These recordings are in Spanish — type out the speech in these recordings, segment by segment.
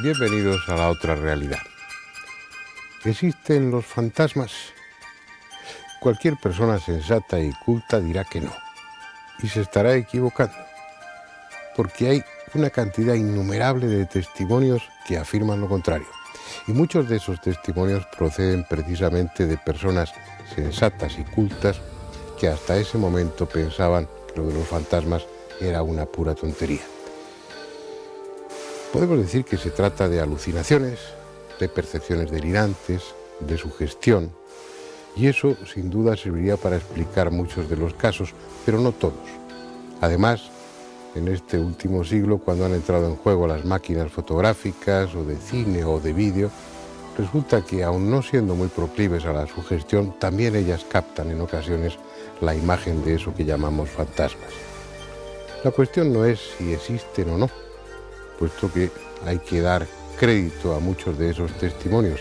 Bienvenidos a la otra realidad. ¿Existen los fantasmas? Cualquier persona sensata y culta dirá que no, y se estará equivocando, porque hay una cantidad innumerable de testimonios que afirman lo contrario, y muchos de esos testimonios proceden precisamente de personas sensatas y cultas que hasta ese momento pensaban que lo de los fantasmas era una pura tontería. Podemos decir que se trata de alucinaciones, de percepciones delirantes, de sugestión, y eso sin duda serviría para explicar muchos de los casos, pero no todos. Además, en este último siglo, cuando han entrado en juego las máquinas fotográficas o de cine o de vídeo, resulta que, aun no siendo muy proclives a la sugestión, también ellas captan en ocasiones la imagen de eso que llamamos fantasmas. La cuestión no es si existen o no, puesto que hay que dar crédito a muchos de esos testimonios,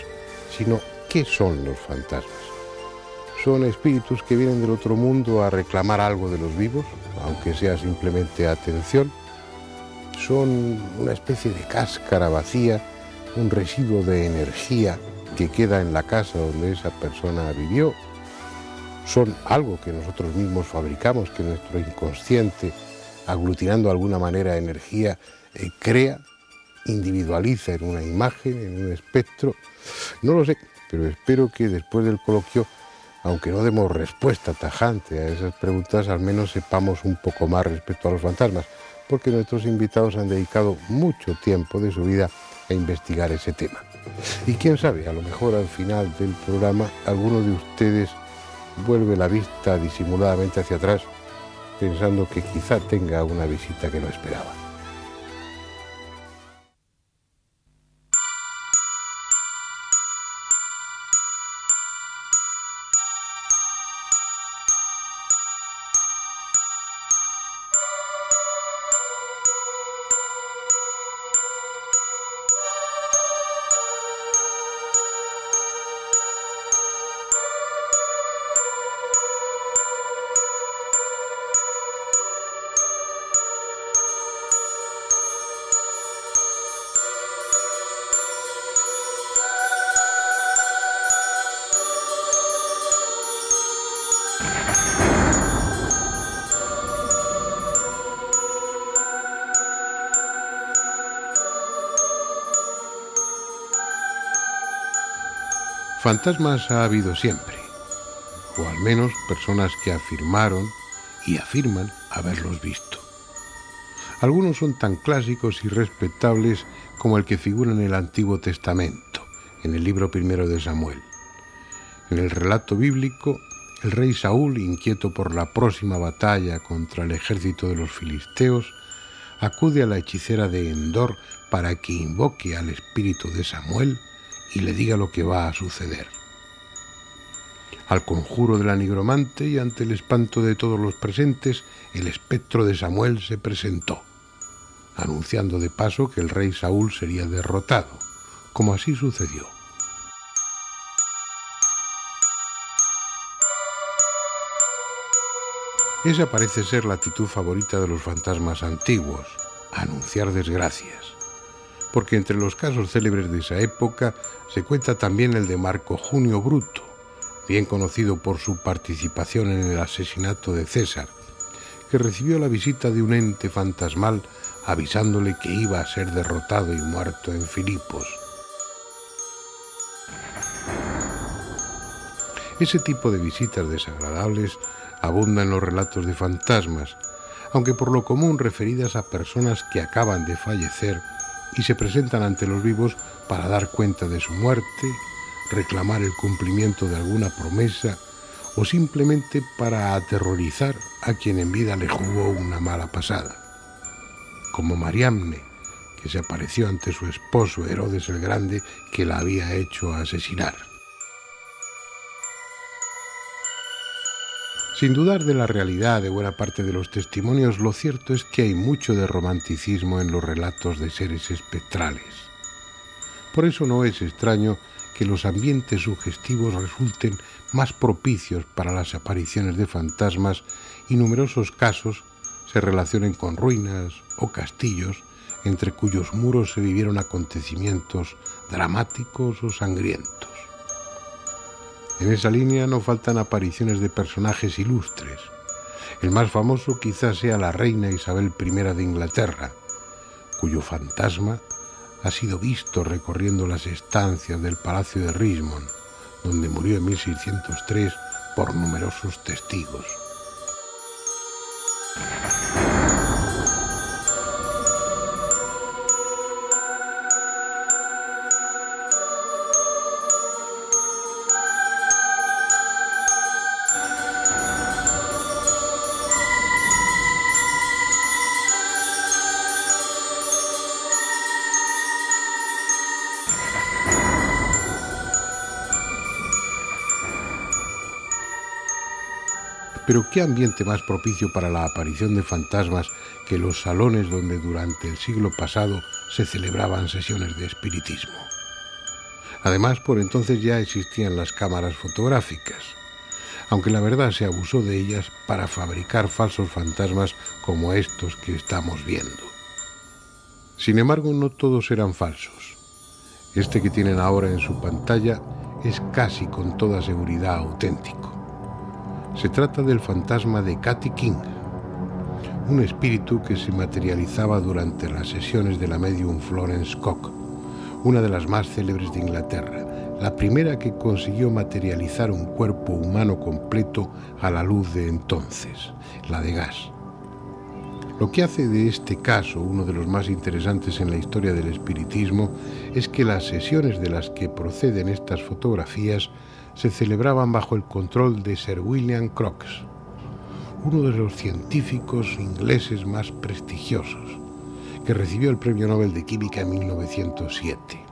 sino ¿qué son los fantasmas? ¿Son espíritus que vienen del otro mundo a reclamar algo de los vivos, aunque sea simplemente atención? ¿Son una especie de cáscara vacía, un residuo de energía que queda en la casa donde esa persona vivió? ¿Son algo que nosotros mismos fabricamos, que nuestro inconsciente, aglutinando de alguna manera energía, crea, individualiza en una imagen, en un espectro? No lo sé, pero espero que después del coloquio, aunque no demos respuesta tajante a esas preguntas, al menos sepamos un poco más respecto a los fantasmas, porque nuestros invitados han dedicado mucho tiempo de su vida a investigar ese tema. Y quién sabe, a lo mejor al final del programa alguno de ustedes vuelve la vista disimuladamente hacia atrás, pensando que quizá tenga una visita que no esperaba. Fantasmas ha habido siempre, o al menos personas que afirmaron y afirman haberlos visto. Algunos son tan clásicos y respetables como el que figura en el Antiguo Testamento, en el libro primero de Samuel. En el relato bíblico, el rey Saúl, inquieto por la próxima batalla contra el ejército de los filisteos, acude a la hechicera de Endor para que invoque al espíritu de Samuel y le diga lo que va a suceder. Al conjuro de la nigromante y ante el espanto de todos los presentes, el espectro de Samuel se presentó, anunciando de paso que el rey Saúl sería derrotado, como así sucedió. Esa parece ser la actitud favorita de los fantasmas antiguos, anunciar desgracias, porque entre los casos célebres de esa época se cuenta también el de Marco Junio Bruto, bien conocido por su participación en el asesinato de César, que recibió la visita de un ente fantasmal avisándole que iba a ser derrotado y muerto en Filipos. Ese tipo de visitas desagradables abundan en los relatos de fantasmas, aunque por lo común referidas a personas que acaban de fallecer y se presentan ante los vivos para dar cuenta de su muerte, reclamar el cumplimiento de alguna promesa o simplemente para aterrorizar a quien en vida le jugó una mala pasada. Como Mariamne, que se apareció ante su esposo Herodes el Grande, que la había hecho asesinar. Sin dudar de la realidad de buena parte de los testimonios, lo cierto es que hay mucho de romanticismo en los relatos de seres espectrales. Por eso no es extraño que los ambientes sugestivos resulten más propicios para las apariciones de fantasmas y numerosos casos se relacionen con ruinas o castillos entre cuyos muros se vivieron acontecimientos dramáticos o sangrientos. En esa línea no faltan apariciones de personajes ilustres. El más famoso quizás sea la reina Isabel I de Inglaterra, cuyo fantasma ha sido visto recorriendo las estancias del Palacio de Richmond, donde murió en 1603 por numerosos testigos. Pero ¿qué ambiente más propicio para la aparición de fantasmas que los salones donde durante el siglo pasado se celebraban sesiones de espiritismo? Además, por entonces ya existían las cámaras fotográficas, aunque la verdad se abusó de ellas para fabricar falsos fantasmas como estos que estamos viendo. Sin embargo, no todos eran falsos. Este que tienen ahora en su pantalla es casi con toda seguridad auténtico. Se trata del fantasma de Katy King, un espíritu que se materializaba durante las sesiones de la medium Florence Cock, una de las más célebres de Inglaterra, la primera que consiguió materializar un cuerpo humano completo a la luz de entonces, la de gas. Lo que hace de este caso uno de los más interesantes en la historia del espiritismo es que las sesiones de las que proceden estas fotografías se celebraban bajo el control de Sir William Crookes, uno de los científicos ingleses más prestigiosos, que recibió el Premio Nobel de Química en 1907.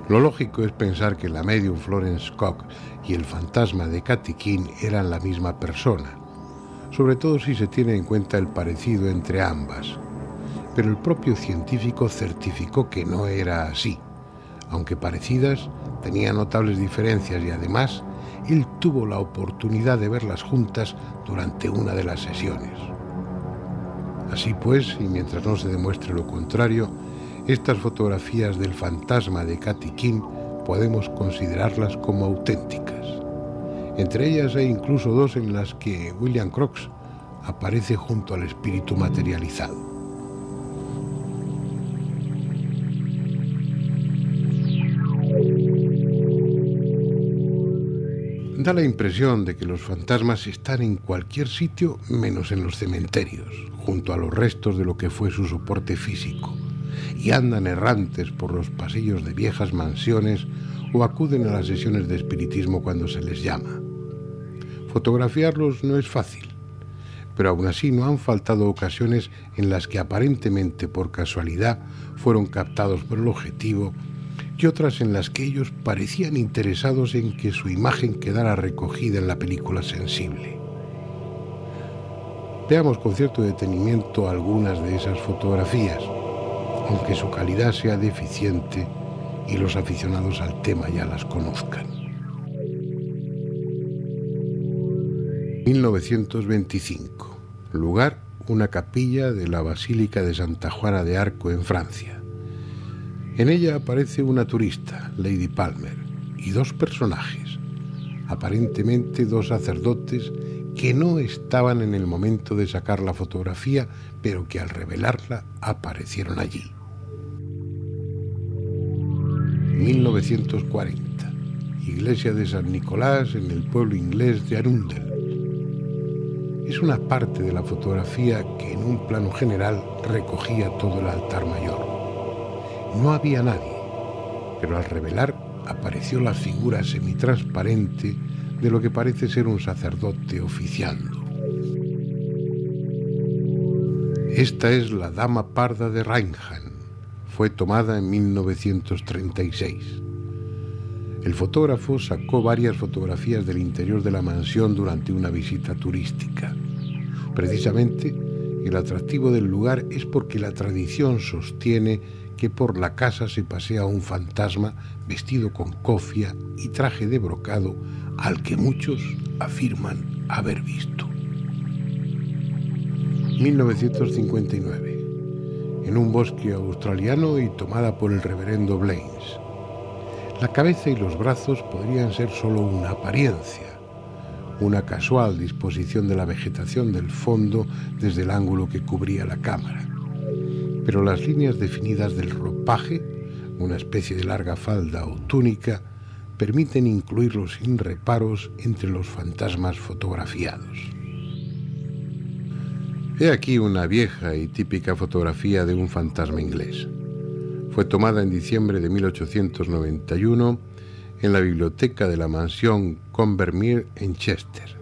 Lo lógico es pensar que la medium Florence Cock y el fantasma de Katy King eran la misma persona, sobre todo si se tiene en cuenta el parecido entre ambas. Pero el propio científico certificó que no era así. Aunque parecidas, tenía notables diferencias y además él tuvo la oportunidad de verlas juntas durante una de las sesiones. Así pues, y mientras no se demuestre lo contrario, estas fotografías del fantasma de Katy King podemos considerarlas como auténticas. Entre ellas hay incluso dos en las que William Crookes aparece junto al espíritu materializado. Da la impresión de que los fantasmas están en cualquier sitio menos en los cementerios, junto a los restos de lo que fue su soporte físico, y andan errantes por los pasillos de viejas mansiones o acuden a las sesiones de espiritismo cuando se les llama. Fotografiarlos no es fácil, pero aún así no han faltado ocasiones en las que aparentemente por casualidad fueron captados por el objetivo y otras en las que ellos parecían interesados en que su imagen quedara recogida en la película sensible. Veamos con cierto detenimiento algunas de esas fotografías, aunque su calidad sea deficiente y los aficionados al tema ya las conozcan. 1925. Lugar: una capilla de la Basílica de Santa Juana de Arco en Francia. En ella aparece una turista, Lady Palmer, y dos personajes, aparentemente dos sacerdotes que no estaban en el momento de sacar la fotografía, pero que al revelarla aparecieron allí. 1940. Iglesia de San Nicolás en el pueblo inglés de Arundel. Es una parte de la fotografía que en un plano general recogía todo el altar mayor. No había nadie, pero al revelar apareció la figura semitransparente de lo que parece ser un sacerdote oficiando. Esta es la Dama Parda de Rainham. Fue tomada en 1936. El fotógrafo sacó varias fotografías del interior de la mansión durante una visita turística. Precisamente, el atractivo del lugar es porque la tradición sostiene que por la casa se pasea un fantasma vestido con cofia y traje de brocado al que muchos afirman haber visto. 1959. en un bosque australiano y tomada por el reverendo Blaines. La cabeza y los brazos podrían ser solo una apariencia, una casual disposición de la vegetación del fondo desde el ángulo que cubría la cámara. Pero las líneas definidas del ropaje, una especie de larga falda o túnica, permiten incluirlos sin reparos entre los fantasmas fotografiados. He aquí una vieja y típica fotografía de un fantasma inglés. Fue tomada en diciembre de 1891 en la biblioteca de la mansión Combermere en Chester.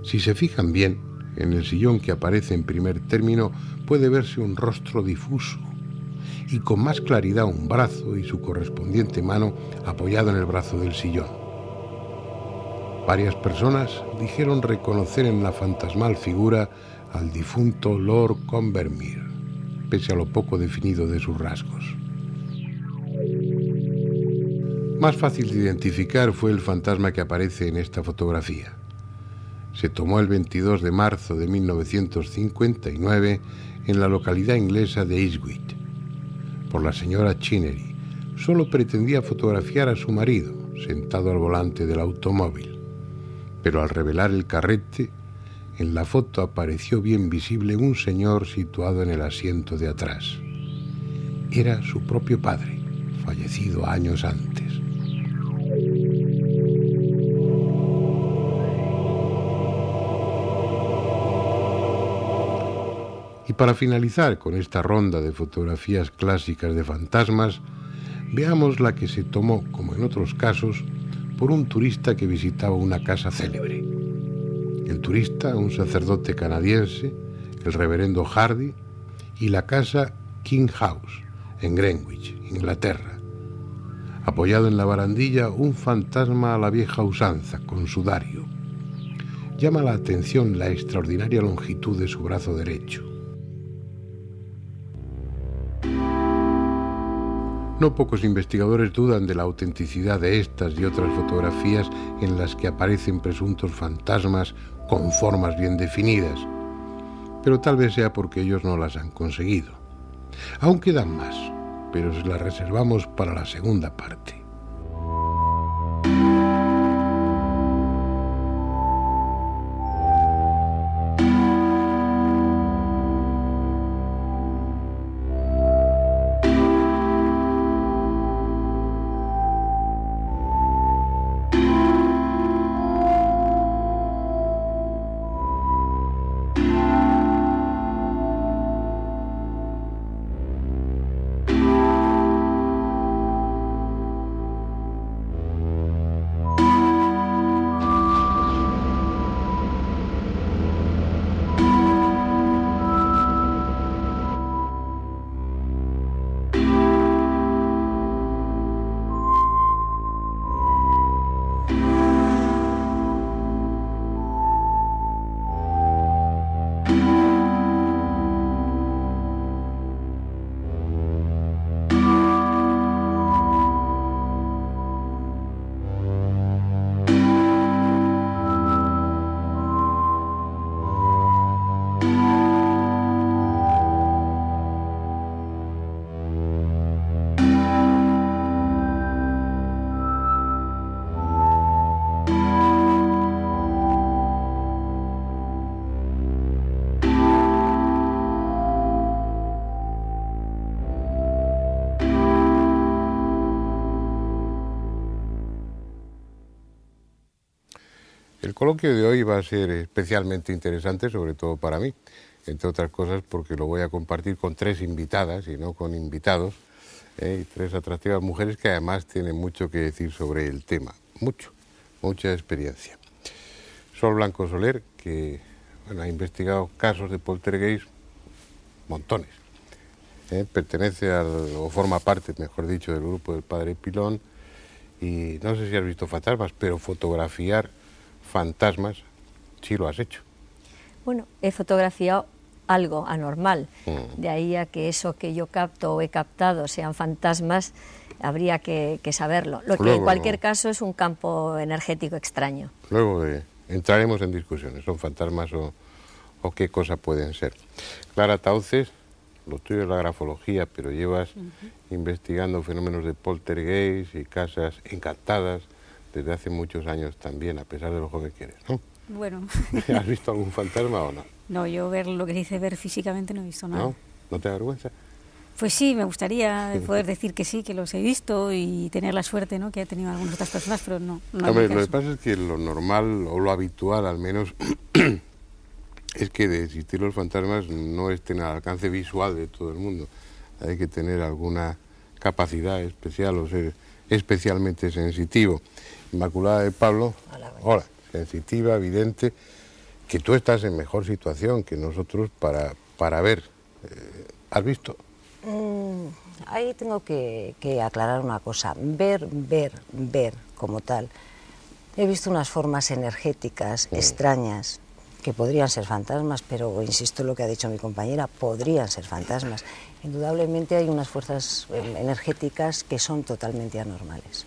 Si se fijan bien, en el sillón que aparece en primer término puede verse un rostro difuso y con más claridad un brazo y su correspondiente mano apoyado en el brazo del sillón. Varias personas dijeron reconocer en la fantasmal figura al difunto Lord Combermere, pese a lo poco definido de sus rasgos. Más fácil de identificar fue el fantasma que aparece en esta fotografía. Se tomó el 22 de marzo de 1959 en la localidad inglesa de Eastwich, por la señora Chinnery. Solo pretendía fotografiar a su marido, sentado al volante del automóvil. Pero al revelar el carrete, en la foto apareció bien visible un señor situado en el asiento de atrás. Era su propio padre, fallecido años antes. Y para finalizar con esta ronda de fotografías clásicas de fantasmas, veamos la que se tomó, como en otros casos, por un turista que visitaba una casa célebre. El turista, un sacerdote canadiense, el reverendo Hardy, y la casa King House, en Greenwich, Inglaterra. Apoyado en la barandilla, un fantasma a la vieja usanza, con sudario. Llama la atención la extraordinaria longitud de su brazo derecho. No pocos investigadores dudan de la autenticidad de estas y otras fotografías en las que aparecen presuntos fantasmas con formas bien definidas, pero tal vez sea porque ellos no las han conseguido. Aún quedan más, pero se las reservamos para la segunda parte. El coloquio de hoy va a ser especialmente interesante, sobre todo para mí, entre otras cosas porque lo voy a compartir con 3 invitadas y no con invitados, y 3 atractivas mujeres que además tienen mucho que decir sobre el tema, mucha experiencia. Sol Blanco Soler, que ha investigado casos de poltergeist, montones, pertenece o forma parte, mejor dicho, del grupo del Padre Pilón, y no sé si has visto fantasmas, pero fotografiar fantasmas sí lo has hecho. Bueno, he fotografiado algo anormal, de ahí a que eso que yo capto o he captado sean fantasmas, habría que saberlo. Lo que en cualquier caso es un campo energético extraño. Luego entraremos en discusiones, ¿son fantasmas o qué cosa pueden ser? Clara Tauces, lo tuyo es la grafología, pero llevas investigando fenómenos de poltergeist y casas encantadas desde hace muchos años también, a pesar de lo joven que eres, ¿no? Bueno. ¿Has visto algún fantasma o no? No, yo ver lo que dice ver físicamente no he visto nada. ¿No? ¿No te da vergüenza? Pues sí, me gustaría poder decir que sí, que los he visto y tener la suerte, ¿no?, que ha tenido algunas otras personas, pero no. Hombre, lo que pasa es que lo normal, o lo habitual al menos, es que de existir los fantasmas no estén al alcance visual de todo el mundo. Hay que tener alguna capacidad especial o ser especialmente sensitivo. Inmaculada de Pablo, hola, sensitiva, evidente, que tú estás en mejor situación que nosotros para ver. ¿Has visto? Ahí tengo que aclarar una cosa. Ver como tal. He visto unas formas energéticas extrañas que podrían ser fantasmas, pero insisto en lo que ha dicho mi compañera, podrían ser fantasmas. Indudablemente hay unas fuerzas energéticas que son totalmente anormales.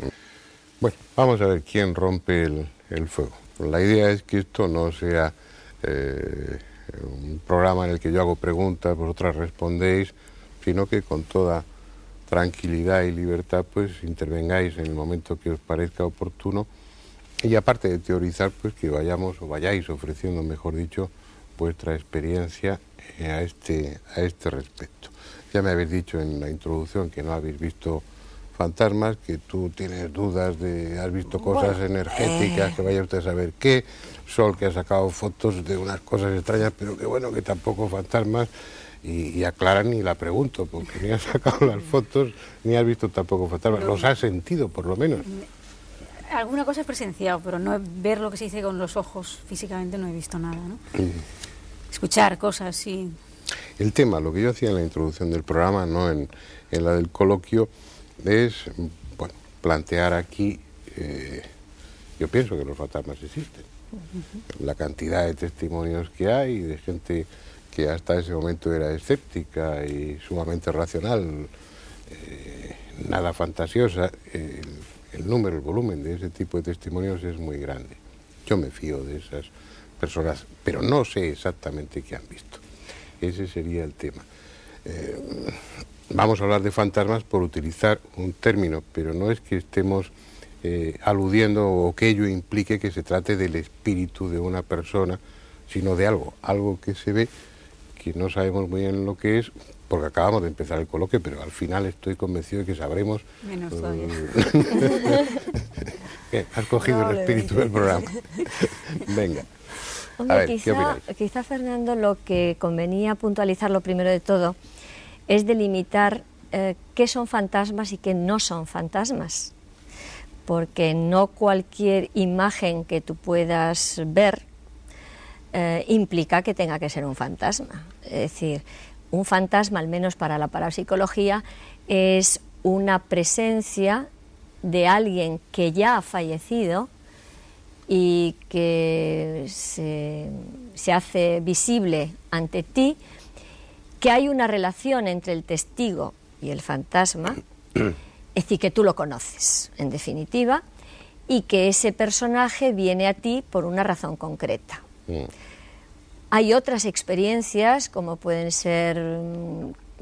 Bueno, vamos a ver quién rompe el fuego. La idea es que esto no sea un programa en el que yo hago preguntas, vosotras respondéis, sino que con toda tranquilidad y libertad pues intervengáis en el momento que os parezca oportuno, y aparte de teorizar, pues que vayáis ofreciendo, mejor dicho, vuestra experiencia a este respecto. Ya me habéis dicho en la introducción que no habéis visto fantasmas, que tú tienes dudas de, has visto cosas energéticas, que vaya usted a saber qué, Sol que ha sacado fotos de unas cosas extrañas, pero que bueno, que tampoco fantasmas, y aclaran ni la pregunto, porque ni has sacado las fotos, ni has visto tampoco fantasmas, los has sentido por lo menos. Alguna cosa he presenciado, pero no ver lo que se dice con los ojos físicamente no he visto nada, ¿no? Escuchar cosas, sí. El tema, lo que yo hacía en la introducción del programa, no en la del coloquio, es bueno, plantear aquí, yo pienso que los fantasmas existen. La cantidad de testimonios que hay, de gente que hasta ese momento era escéptica y sumamente racional, nada fantasiosa, el número, el volumen de ese tipo de testimonios es muy grande. Yo me fío de esas personas, pero no sé exactamente qué han visto. Ese sería el tema. Vamos a hablar de fantasmas por utilizar un término, pero no es que estemos aludiendo o que ello implique que se trate del espíritu de una persona, sino de algo que se ve, que no sabemos muy bien lo que es, porque acabamos de empezar el coloquio, pero al final estoy convencido de que sabremos. Menos todavía. Has cogido el espíritu del programa. Venga. Hombre, a ver, quizá, Fernando, lo que convenía puntualizar lo primero de todo es delimitar qué son fantasmas y qué no son fantasmas, porque no cualquier imagen que tú puedas ver implica que tenga que ser un fantasma. Es decir, un fantasma, al menos para la parapsicología, es una presencia de alguien que ya ha fallecido y que se hace visible ante ti, que hay una relación entre el testigo y el fantasma, es decir, que tú lo conoces, en definitiva, y que ese personaje viene a ti por una razón concreta. Hay otras experiencias, como pueden ser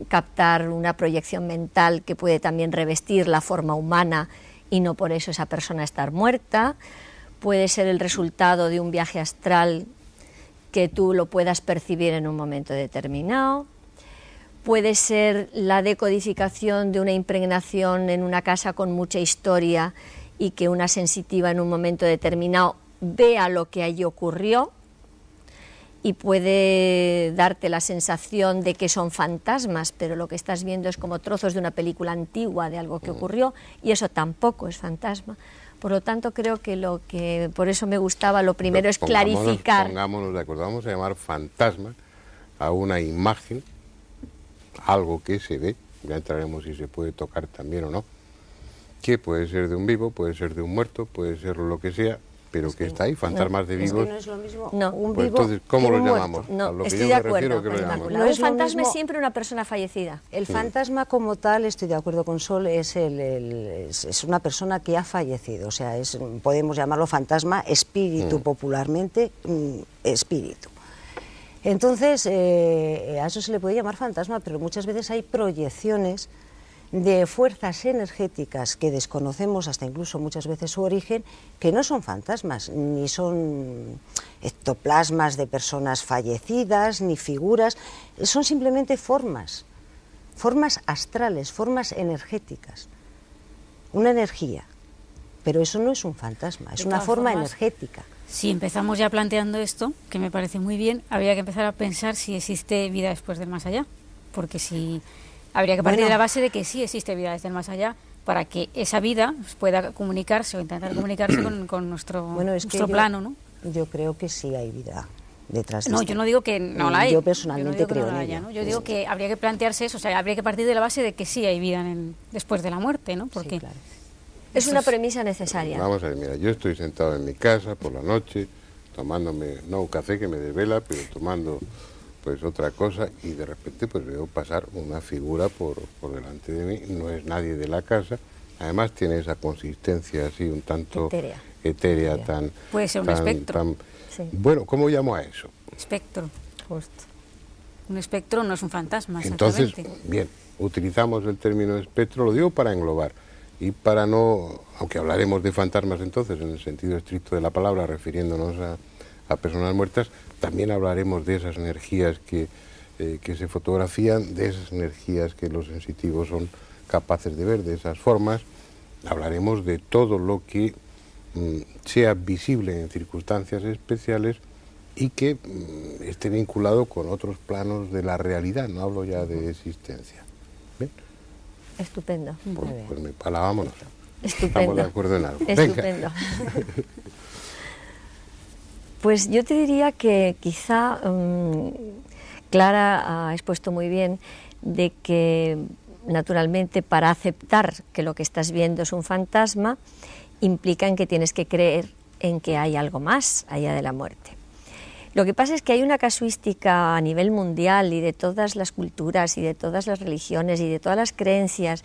captar una proyección mental que puede también revestir la forma humana y no por eso esa persona estar muerta. Puede ser el resultado de un viaje astral que tú lo puedas percibir en un momento determinado. Puede ser la decodificación de una impregnación en una casa con mucha historia y que una sensitiva en un momento determinado vea lo que allí ocurrió y puede darte la sensación de que son fantasmas, pero lo que estás viendo es como trozos de una película antigua de algo que ocurrió y eso tampoco es fantasma. Por lo tanto, creo que por eso me gustaba, lo primero es clarificar. Pongámonos de acuerdo, vamos a llamar fantasma a una imagen, algo que se ve, ya entraremos si se puede tocar también o no, que puede ser de un vivo, puede ser de un muerto, puede ser lo que sea, pero que está ahí, fantasmas de vivos. Es que no es lo mismo un pues vivo entonces, ¿cómo lo llamamos? No, a lo que estoy yo de me acuerdo refiero, ¿qué lo llamamos? No, el fantasma es siempre una persona fallecida. El fantasma como tal, estoy de acuerdo con Sol, es una persona que ha fallecido, o sea, podemos llamarlo fantasma, espíritu popularmente, espíritu. Entonces, a eso se le puede llamar fantasma, pero muchas veces hay proyecciones de fuerzas energéticas que desconocemos hasta incluso muchas veces su origen, que no son fantasmas, ni son ectoplasmas de personas fallecidas, ni figuras, son simplemente formas astrales, formas energéticas, una energía, pero eso no es un fantasma, es una forma energética. Si empezamos ya planteando esto, que me parece muy bien, habría que empezar a pensar si existe vida después del más allá, porque si habría que partir de la base de que sí existe vida desde el más allá, para que esa vida pueda comunicarse o intentar comunicarse con nuestro plano, ¿no? Yo creo que sí hay vida detrás de esto. Yo no digo que no la hay. Yo personalmente creo en ella. ¿no? Yo digo que habría que plantearse eso, o sea, habría que partir de la base de que sí hay vida después de la muerte, ¿no? Porque sí, claro. Es una premisa necesaria. Vamos a ver, mira, yo estoy sentado en mi casa por la noche, tomándome, no un café que me desvela, pero tomando pues otra cosa, y de repente pues veo pasar una figura por delante de mí, no es nadie de la casa, además tiene esa consistencia así un tanto etérea tan... Puede ser un espectro. Sí. Bueno, ¿cómo llamo a eso? Espectro, justo. Un espectro no es un fantasma, entonces, bien, utilizamos el término espectro, lo digo para englobar, y para no, aunque hablaremos de fantasmas entonces en el sentido estricto de la palabra, refiriéndonos a personas muertas, también hablaremos de esas energías que se fotografían, de esas energías que los sensitivos son capaces de ver, de esas formas. Hablaremos de todo lo que sea visible en circunstancias especiales y que esté vinculado con otros planos de la realidad, no hablo ya de existencia. ¿Bien? Estupendo. Pues vámonos. Estupendo. Estamos de acuerdo en algo. Estupendo. Pues yo te diría que quizá Clara ha expuesto muy bien de que naturalmente para aceptar que lo que estás viendo es un fantasma implica en que tienes que creer en que hay algo más allá de la muerte. Lo que pasa es que hay una casuística a nivel mundial y de todas las culturas y de todas las religiones y de todas las creencias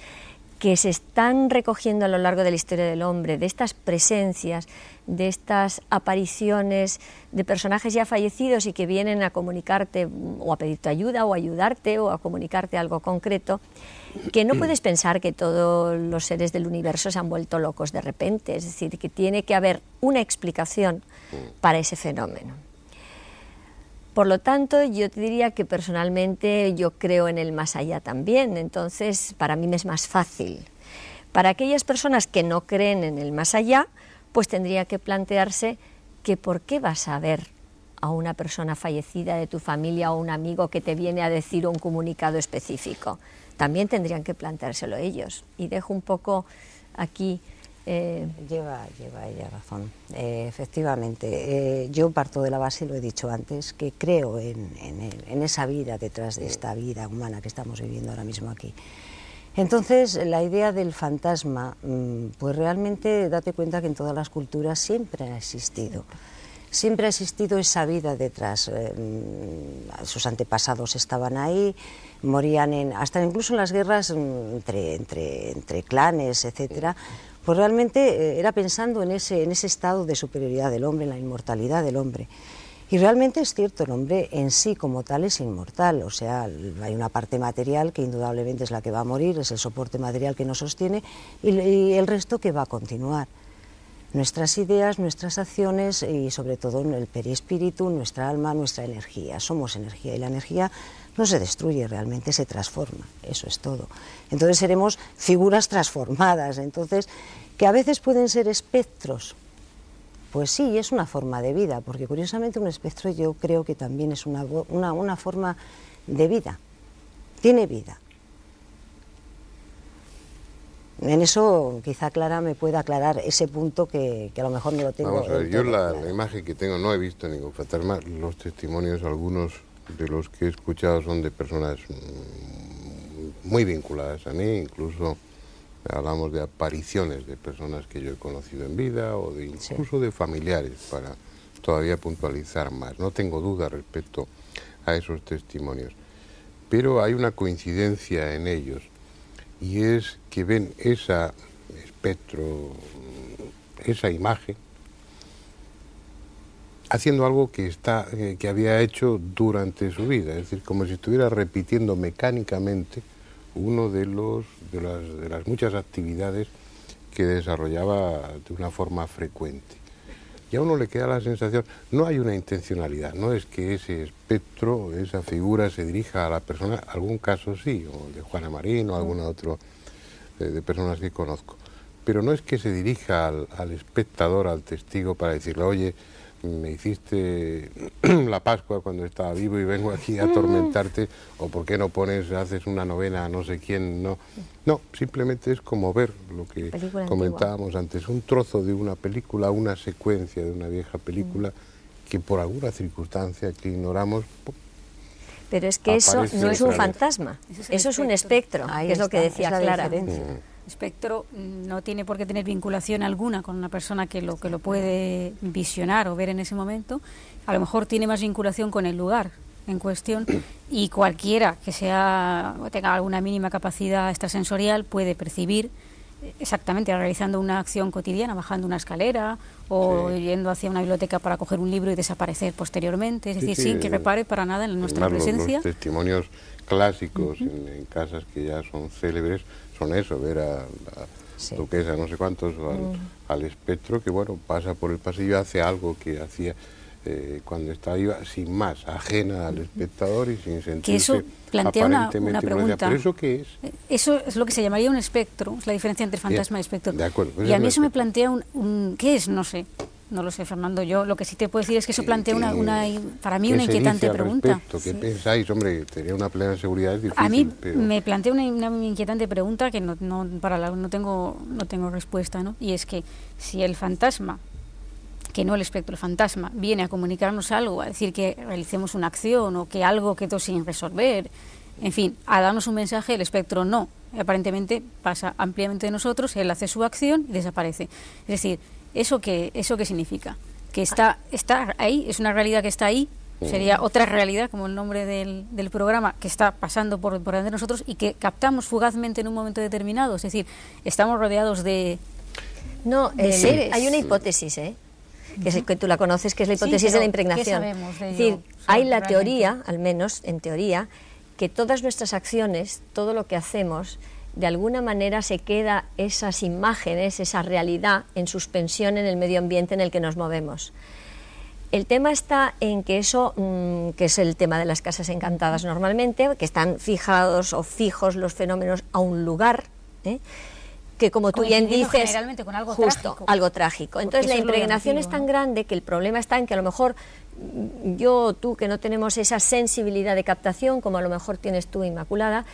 que se están recogiendo a lo largo de la historia del hombre, de estas presencias, de estas apariciones de personajes ya fallecidos y que vienen a comunicarte o a pedirte ayuda o a ayudarte o a comunicarte algo concreto, que no puedes pensar que todos los seres del universo se han vuelto locos de repente, es decir, que tiene que haber una explicación para ese fenómeno. Por lo tanto, yo te diría que personalmente yo creo en el más allá también, entonces para mí me es más fácil. Para aquellas personas que no creen en el más allá, pues tendría que plantearse que por qué vas a ver a una persona fallecida de tu familia o un amigo que te viene a decir un comunicado específico. También tendrían que planteárselo ellos. Y dejo un poco aquí... Lleva ella razón. Efectivamente, yo parto de la base, lo he dicho antes, que creo en esa vida detrás de esta vida humana que estamos viviendo ahora mismo aquí. Entonces, la idea del fantasma, pues realmente date cuenta que en todas las culturas siempre ha existido. Siempre ha existido esa vida detrás. Sus antepasados estaban ahí, morían hasta incluso en las guerras entre clanes, etcétera. Pues realmente era pensando en ese estado de superioridad del hombre, en la inmortalidad del hombre. Y realmente es cierto, el hombre en sí como tal es inmortal, o sea, hay una parte material que indudablemente es la que va a morir, es el soporte material que nos sostiene y el resto que va a continuar. Nuestras ideas, nuestras acciones y sobre todo el perispíritu, nuestra alma, nuestra energía. Somos energía y la energía no se destruye realmente, se transforma, eso es todo. Entonces seremos figuras transformadas, entonces que a veces pueden ser espectros. Pues sí, es una forma de vida, porque curiosamente un espectro yo creo que también es una forma de vida, tiene vida. En eso quizá Clara me pueda aclarar ese punto que a lo mejor no lo tengo. Vamos a ver, yo la imagen que tengo, no he visto ningún fantasma, los testimonios, algunos de los que he escuchado son de personas muy vinculadas a mí, incluso hablamos de apariciones de personas que yo he conocido en vida o de incluso de familiares, para todavía puntualizar más. No tengo duda respecto a esos testimonios, pero hay una coincidencia en ellos. Y es que ven ese espectro, esa imagen, haciendo algo que había hecho durante su vida, es decir, como si estuviera repitiendo mecánicamente uno de las muchas actividades que desarrollaba de una forma frecuente. Y a uno le queda la sensación, no hay una intencionalidad, no es que ese espectro, esa figura se dirija a la persona, algún caso sí, o de Juana Marín o alguna otro de personas que conozco, pero no es que se dirija al espectador, al testigo, para decirle, oye, me hiciste la Pascua cuando estaba vivo y vengo aquí a atormentarte, o por qué no haces una novena a no sé quién, no, simplemente es como ver lo que comentábamos antes, un trozo de una película, una secuencia de una vieja película que por alguna circunstancia que ignoramos... Pero es que eso no es un fantasma, eso es un espectro, que es lo que decía Clara. Espectro no tiene por qué tener vinculación alguna con una persona que lo puede visionar o ver en ese momento. A lo mejor tiene más vinculación con el lugar en cuestión, y cualquiera que tenga alguna mínima capacidad extrasensorial puede percibir exactamente realizando una acción cotidiana, bajando una escalera o yendo hacia una biblioteca para coger un libro y desaparecer posteriormente, es decir, sin que repare para nada en nuestra presencia. Los testimonios clásicos en casas que ya son célebres son eso, ver a la duquesa no sé cuántos o al espectro que bueno pasa por el pasillo, hace algo que hacía cuando estaba viva, sin más, ajena al espectador y sin sentirse que eso plantea una pregunta. ¿Pero eso qué es? Eso es lo que se llamaría un espectro, es la diferencia entre fantasma y espectro. De acuerdo, pues y a mí eso me plantea ¿qué es? No sé. No lo sé, Fernando. Yo lo que sí te puedo decir es que eso plantea para mí una inquietante pregunta. ¿Qué pensáis? Hombre, tenía una plena seguridad, es difícil. A mí me plantea una inquietante pregunta que no tengo respuesta, ¿no? Y es que si el fantasma, que no el espectro, el fantasma, viene a comunicarnos algo, a decir que realicemos una acción o que algo quedó sin resolver, en fin, a darnos un mensaje, el espectro no. Aparentemente pasa ampliamente de nosotros, él hace su acción y desaparece. Es decir, ¿Eso qué significa? Que está ahí, es una realidad que está ahí, sería otra realidad, como el nombre del programa, que está pasando por delante de nosotros y que captamos fugazmente en un momento determinado. Es decir, estamos rodeados de seres. Hay una hipótesis, que tú la conoces, que es la hipótesis de la impregnación. ¿Qué sabemos de es decir, hay la realmente? teoría, al menos en teoría, que todas nuestras acciones, todo lo que hacemos, de alguna manera se queda esas imágenes, esa realidad en suspensión en el medio ambiente en el que nos movemos. El tema está en que eso, que es el tema de las casas encantadas normalmente, que están fijados o fijos los fenómenos a un lugar, que como tú bien dices, generalmente con algo justo, trágico. Algo trágico. Entonces la impregnación es tan grande que el problema está en que a lo mejor tú que no tenemos esa sensibilidad de captación, como a lo mejor tienes tú, Inmaculada,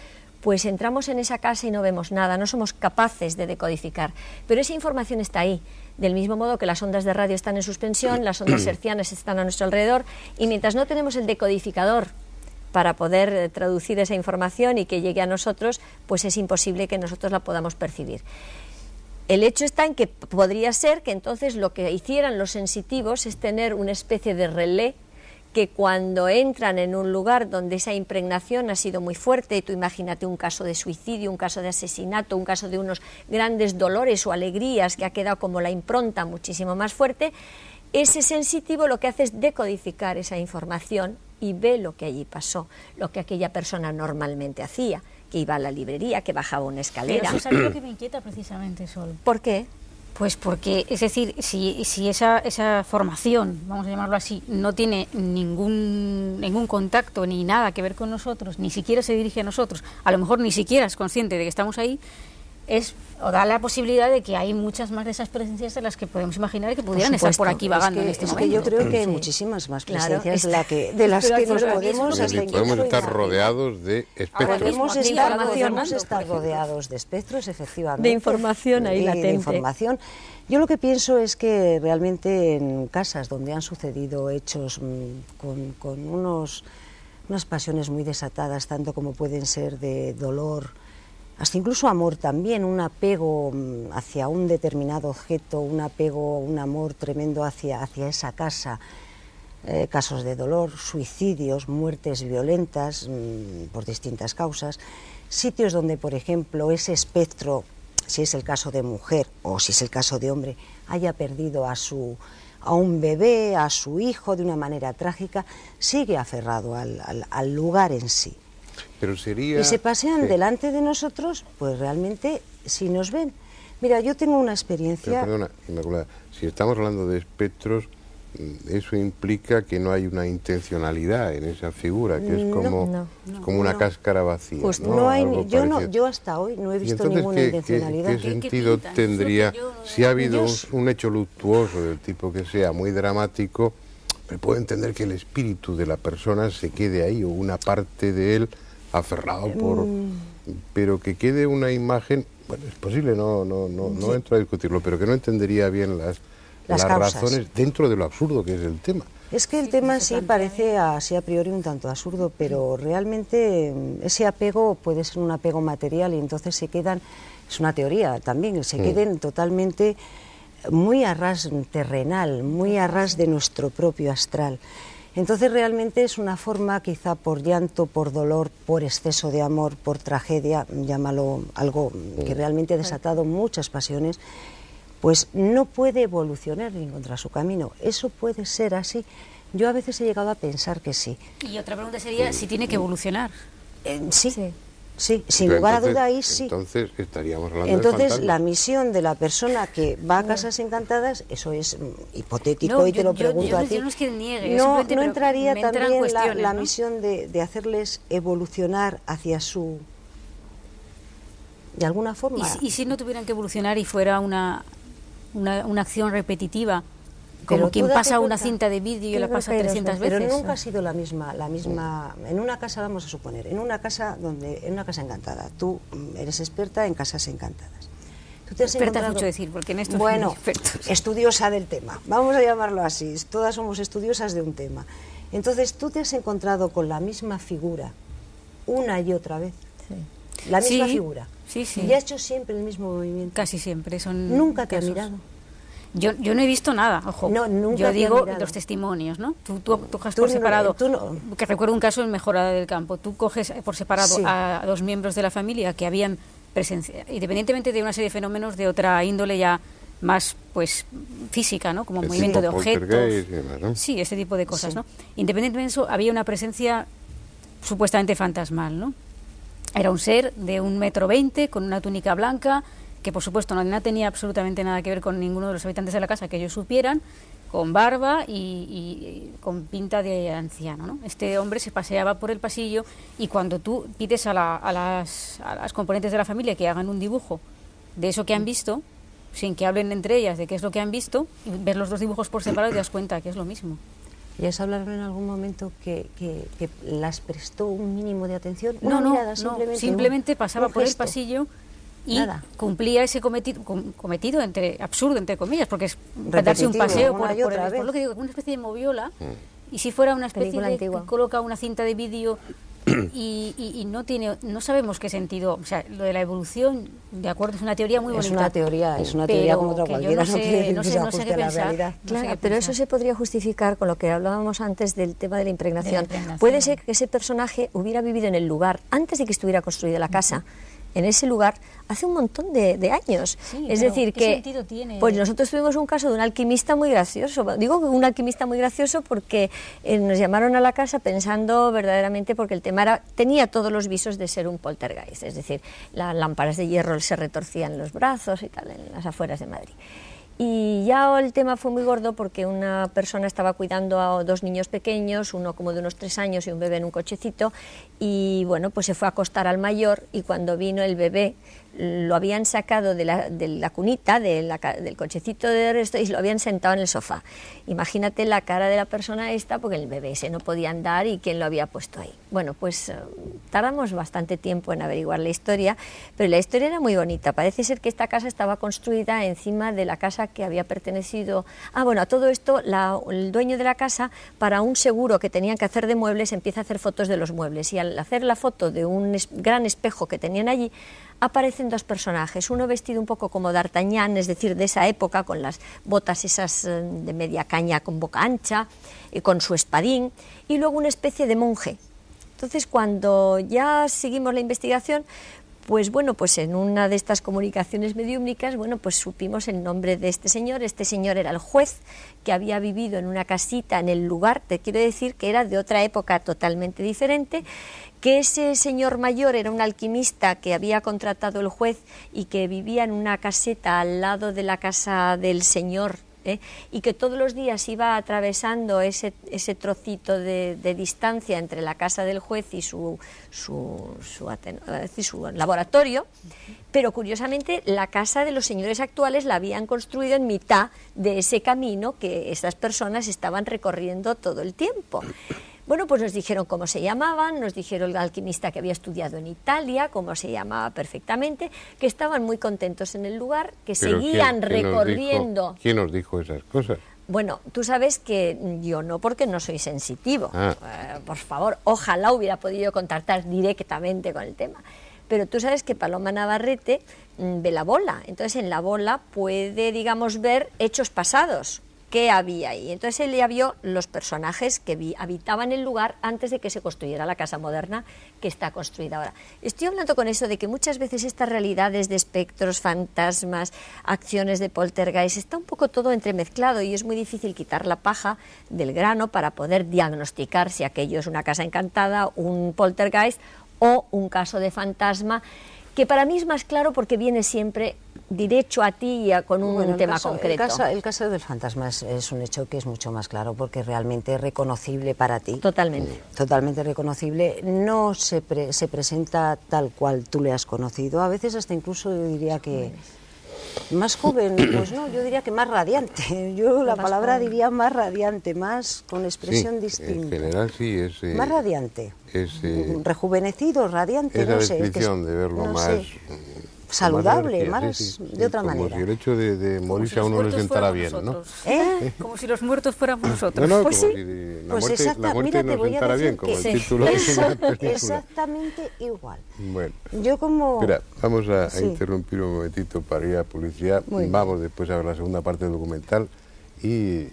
pues entramos en esa casa y no vemos nada, no somos capaces de decodificar. Pero esa información está ahí, del mismo modo que las ondas de radio están en suspensión, las ondas hercianas están a nuestro alrededor, y mientras no tenemos el decodificador para poder traducir esa información y que llegue a nosotros, pues es imposible que nosotros la podamos percibir. El hecho está en que podría ser que entonces lo que hicieran los sensitivos es tener una especie de relé que cuando entran en un lugar donde esa impregnación ha sido muy fuerte, tú imagínate un caso de suicidio, un caso de asesinato, un caso de unos grandes dolores o alegrías que ha quedado como la impronta muchísimo más fuerte, ese sensitivo lo que hace es decodificar esa información y ve lo que allí pasó, lo que aquella persona normalmente hacía, que iba a la librería, que bajaba una escalera. Pero eso es algo que me inquieta precisamente, Sol. ¿Por qué? Pues porque, es decir, si esa formación, vamos a llamarlo así, no tiene ningún contacto ni nada que ver con nosotros, ni siquiera se dirige a nosotros, a lo mejor ni siquiera es consciente de que estamos ahí, da la posibilidad de que hay muchas más de esas presencias de las que podemos imaginar que pudieran estar por aquí vagando en este momento. Es que yo creo que hay muchísimas más presencias de las que nos podemos estar rodeados de espectros. Podemos estar rodeados de espectros, efectivamente. De información ahí latente. De información. Yo lo que pienso es que realmente en casas donde han sucedido hechos con unas pasiones muy desatadas, tanto como pueden ser de dolor, hasta incluso amor también, un apego hacia un determinado objeto, un apego, un amor tremendo hacia esa casa, casos de dolor, suicidios, muertes violentas por distintas causas, sitios donde, por ejemplo, ese espectro, si es el caso de mujer o si es el caso de hombre, haya perdido a su a un bebé, a su hijo de una manera trágica, sigue aferrado al lugar en sí. Pero sería... Y se pasean sí. delante de nosotros, pues realmente si nos ven. Mira, yo tengo una experiencia... Pero perdona, Inmaculada, si estamos hablando de espectros, eso implica que no hay una intencionalidad en esa figura, que es como una cáscara vacía. Pues ¿no? no hay, Algo yo hasta hoy no he visto entonces, ninguna intencionalidad. ¿qué sentido tendría si ha habido un hecho luctuoso del tipo que sea muy dramático? Pero puedo entender que el espíritu de la persona se quede ahí, o una parte de él aferrado por... Pero que quede una imagen, bueno, es posible, no entro a discutirlo, pero que no entendería bien las razones dentro de lo absurdo que es el tema. Es que el tema sí parece así a priori un tanto absurdo, pero realmente ese apego puede ser un apego material y entonces se quedan, es una teoría también, se queden totalmente muy a ras terrenal, muy a ras de nuestro propio astral. Entonces realmente es una forma, quizá por llanto, por dolor, por exceso de amor, por tragedia, llámalo algo que realmente ha desatado muchas pasiones, pues no puede evolucionar ni encontrar su camino. Eso puede ser así. Yo a veces he llegado a pensar que sí. Y otra pregunta sería si tiene que evolucionar. Sí, sin lugar a duda ahí sí. Entonces estaríamos hablando Entonces de fantasmas. la misión de la persona que va a Casas Encantadas, eso es hipotético, y te lo pregunto a ti. Yo no es que niegue, no entraría me entran también cuestiones, la ¿no? misión de hacerles evolucionar hacia su... de alguna forma. ¿Y si no tuvieran que evolucionar y fuera una acción repetitiva? Pero Como quien tú date pasa una cuenta, cinta de vídeo y la pasa 300 veces. Pero nunca ha sido la misma, en una casa, vamos a suponer, en una casa encantada. Tú eres experta en Casas Encantadas. Tú te has Experta encontrado... es mucho decir, porque en esto Bueno, somos expertos. estudiosa del tema, vamos a llamarlo así, todas somos estudiosas de un tema. Entonces, tú te has encontrado con la misma figura una y otra vez. Sí. La misma figura. Sí. Y ha hecho siempre el mismo movimiento. Casi siempre. Son Nunca te ha casos. mirado. Yo no he visto nada, ojo. No, nunca yo digo te ha los testimonios, ¿no? Tú coges por separado, que recuerdo un caso en Mejorada del Campo, tú coges por separado a dos miembros de la familia que habían presencia, independientemente de una serie de fenómenos de otra índole ya más pues física, ¿no? Como movimiento de objetos. Y demás, ¿no? Sí, ese tipo de cosas, ¿no? Independientemente de eso, había una presencia supuestamente fantasmal, ¿no? Era un ser de 1,20 m con una túnica blanca, que por supuesto no tenía absolutamente nada que ver con ninguno de los habitantes de la casa que ellos supieran, con barba y con pinta de anciano, ¿no? Este hombre se paseaba por el pasillo y cuando tú pides a las componentes de la familia que hagan un dibujo de eso que han visto, sin que hablen entre ellas de qué es lo que han visto, y ver los dos dibujos por separado y te das cuenta que es lo mismo. ¿Y has hablado en algún momento que las prestó un mínimo de atención? No, simplemente pasaba por el pasillo y cumplía ese cometido absurdo, entre comillas, porque es darse un paseo por lo que digo, una especie de moviola, y si fuera una especie de que coloca una cinta de vídeo y no sabemos qué sentido, o sea, lo de la evolución, de acuerdo, es una teoría muy bonita. Es una teoría como otra cualquiera, no quiere decir que se ajuste a la realidad. Claro, pero eso se podría justificar con lo que hablábamos antes del tema de la impregnación. Puede ser que ese personaje hubiera vivido en el lugar antes de que estuviera construida la casa, en ese lugar, hace un montón de años. Sí, es decir, ¿qué que sentido tiene? Pues nosotros tuvimos un caso de un alquimista muy gracioso. Digo un alquimista muy gracioso porque nos llamaron a la casa pensando verdaderamente, porque el tema tenía todos los visos de ser un poltergeist, es decir, las lámparas de hierro se retorcían los brazos y tal, en las afueras de Madrid. Y ya el tema fue muy gordo porque una persona estaba cuidando a dos niños pequeños, uno como de unos 3 años y un bebé en un cochecito, y bueno, pues se fue a acostar al mayor, y cuando vino el bebé lo habían sacado de la cunita, del cochecito de esto, y lo habían sentado en el sofá. Imagínate la cara de la persona esta, porque el bebé ese no podía andar y quién lo había puesto ahí. Bueno, pues tardamos bastante tiempo en averiguar la historia, pero la historia era muy bonita. Parece ser que esta casa estaba construida encima de la casa que había pertenecido... a todo esto, el dueño de la casa, para un seguro que tenían que hacer de muebles, empieza a hacer fotos de los muebles, y al hacer la foto de un gran espejo que tenían allí, aparecen dos personajes, uno vestido un poco como D'Artagnan, es decir, de esa época, con las botas esas de media caña con boca ancha, y con su espadín, y luego una especie de monje. Entonces, cuando ya seguimos la investigación, Pues bueno, pues en una de estas comunicaciones mediúmnicas, bueno, pues supimos el nombre de este señor era el juez que había vivido en una casita en el lugar, te quiero decir que era de otra época totalmente diferente, que ese señor mayor era un alquimista que había contratado el juez y que vivía en una caseta al lado de la casa del señor, y que todos los días iba atravesando ese trocito de distancia entre la casa del juez y su laboratorio, pero curiosamente la casa de los señores actuales la habían construido en mitad de ese camino que esas personas estaban recorriendo todo el tiempo. Bueno, pues nos dijeron cómo se llamaban, nos dijeron el alquimista que había estudiado en Italia, cómo se llamaba perfectamente, que estaban muy contentos en el lugar, que seguían recorriendo. ¿Quién nos dijo esas cosas? Bueno, tú sabes que yo no, porque no soy sensitivo. Por favor, ojalá hubiera podido contactar directamente con el tema. Pero tú sabes que Paloma Navarrete ve la bola, entonces en la bola puede, digamos, ver hechos pasados. ¿Qué había ahí? Entonces él ya vio los personajes que habitaban el lugar antes de que se construyera la casa moderna que está construida ahora. Estoy hablando con eso de que muchas veces estas realidades de espectros, fantasmas, acciones de poltergeist, está un poco todo entremezclado y es muy difícil quitar la paja del grano para poder diagnosticar si aquello es una casa encantada, un poltergeist o un caso de fantasma, que para mí es más claro porque viene siempre derecho a ti y con un tema concreto. El caso del fantasma es un hecho que es mucho más claro porque realmente es reconocible para ti. Totalmente. Totalmente reconocible. No se presenta tal cual tú le has conocido. A veces hasta incluso yo diría que más joven, pues no, yo diría que más radiante. Yo la palabra joven. Diría más radiante, más con expresión distinta. En general sí es... más radiante. Rejuvenecido, radiante, esa no sé. Descripción de verlo no más... sé. Saludable, más de otra como manera. Si el hecho de morirse a uno le sentara bien, ¿no? Como si los muertos fuéramos nosotros. No, pues como sí. Si la muerte nos sentara bien, como el título de una película. Exactamente igual. Bueno, yo como... Espera, vamos a interrumpir un momentito para ir a publicidad. Vamos después a ver la segunda parte del documental y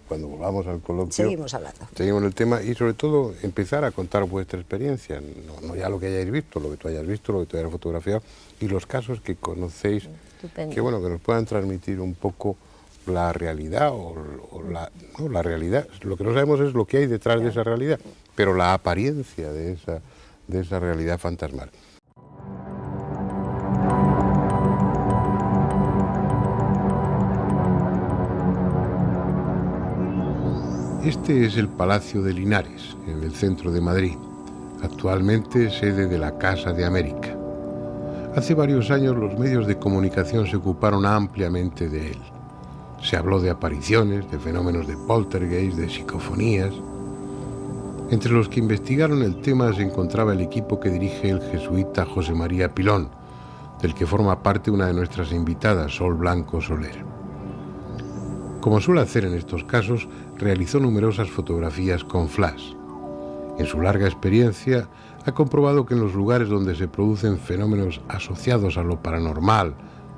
cuando volvamos al coloquio seguimos hablando. Seguimos el tema y sobre todo empezar a contar vuestra experiencia, no ya lo que hayáis visto, lo que tú hayas visto, lo que tú hayas fotografiado y los casos que conocéis. Estupendo. Que bueno, que nos puedan transmitir un poco la realidad la realidad. Lo que no sabemos es lo que hay detrás de esa realidad, pero la apariencia de esa realidad fantasmal. Este es el Palacio de Linares, en el centro de Madrid, actualmente sede de la Casa de América. Hace varios años los medios de comunicación se ocuparon ampliamente de él. Se habló de apariciones, de fenómenos de poltergeist, de psicofonías. Entre los que investigaron el tema se encontraba el equipo que dirige el jesuita José María Pilón, del que forma parte una de nuestras invitadas, Sol Blanco Soler. Como suele hacer en estos casos, realizó numerosas fotografías con flash. En su larga experiencia, ha comprobado que en los lugares donde se producen fenómenos asociados a lo paranormal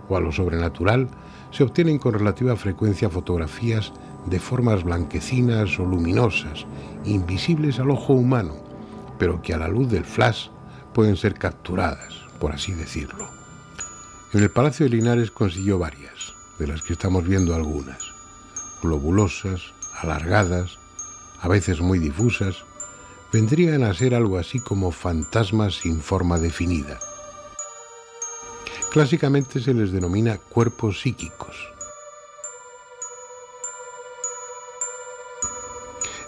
o a lo sobrenatural, se obtienen con relativa frecuencia fotografías de formas blanquecinas o luminosas, invisibles al ojo humano, pero que a la luz del flash pueden ser capturadas, por así decirlo. En el Palacio de Linares consiguió varias, de las que estamos viendo algunas. Globulosas, alargadas, a veces muy difusas, vendrían a ser algo así como fantasmas sin forma definida. Clásicamente se les denomina cuerpos psíquicos.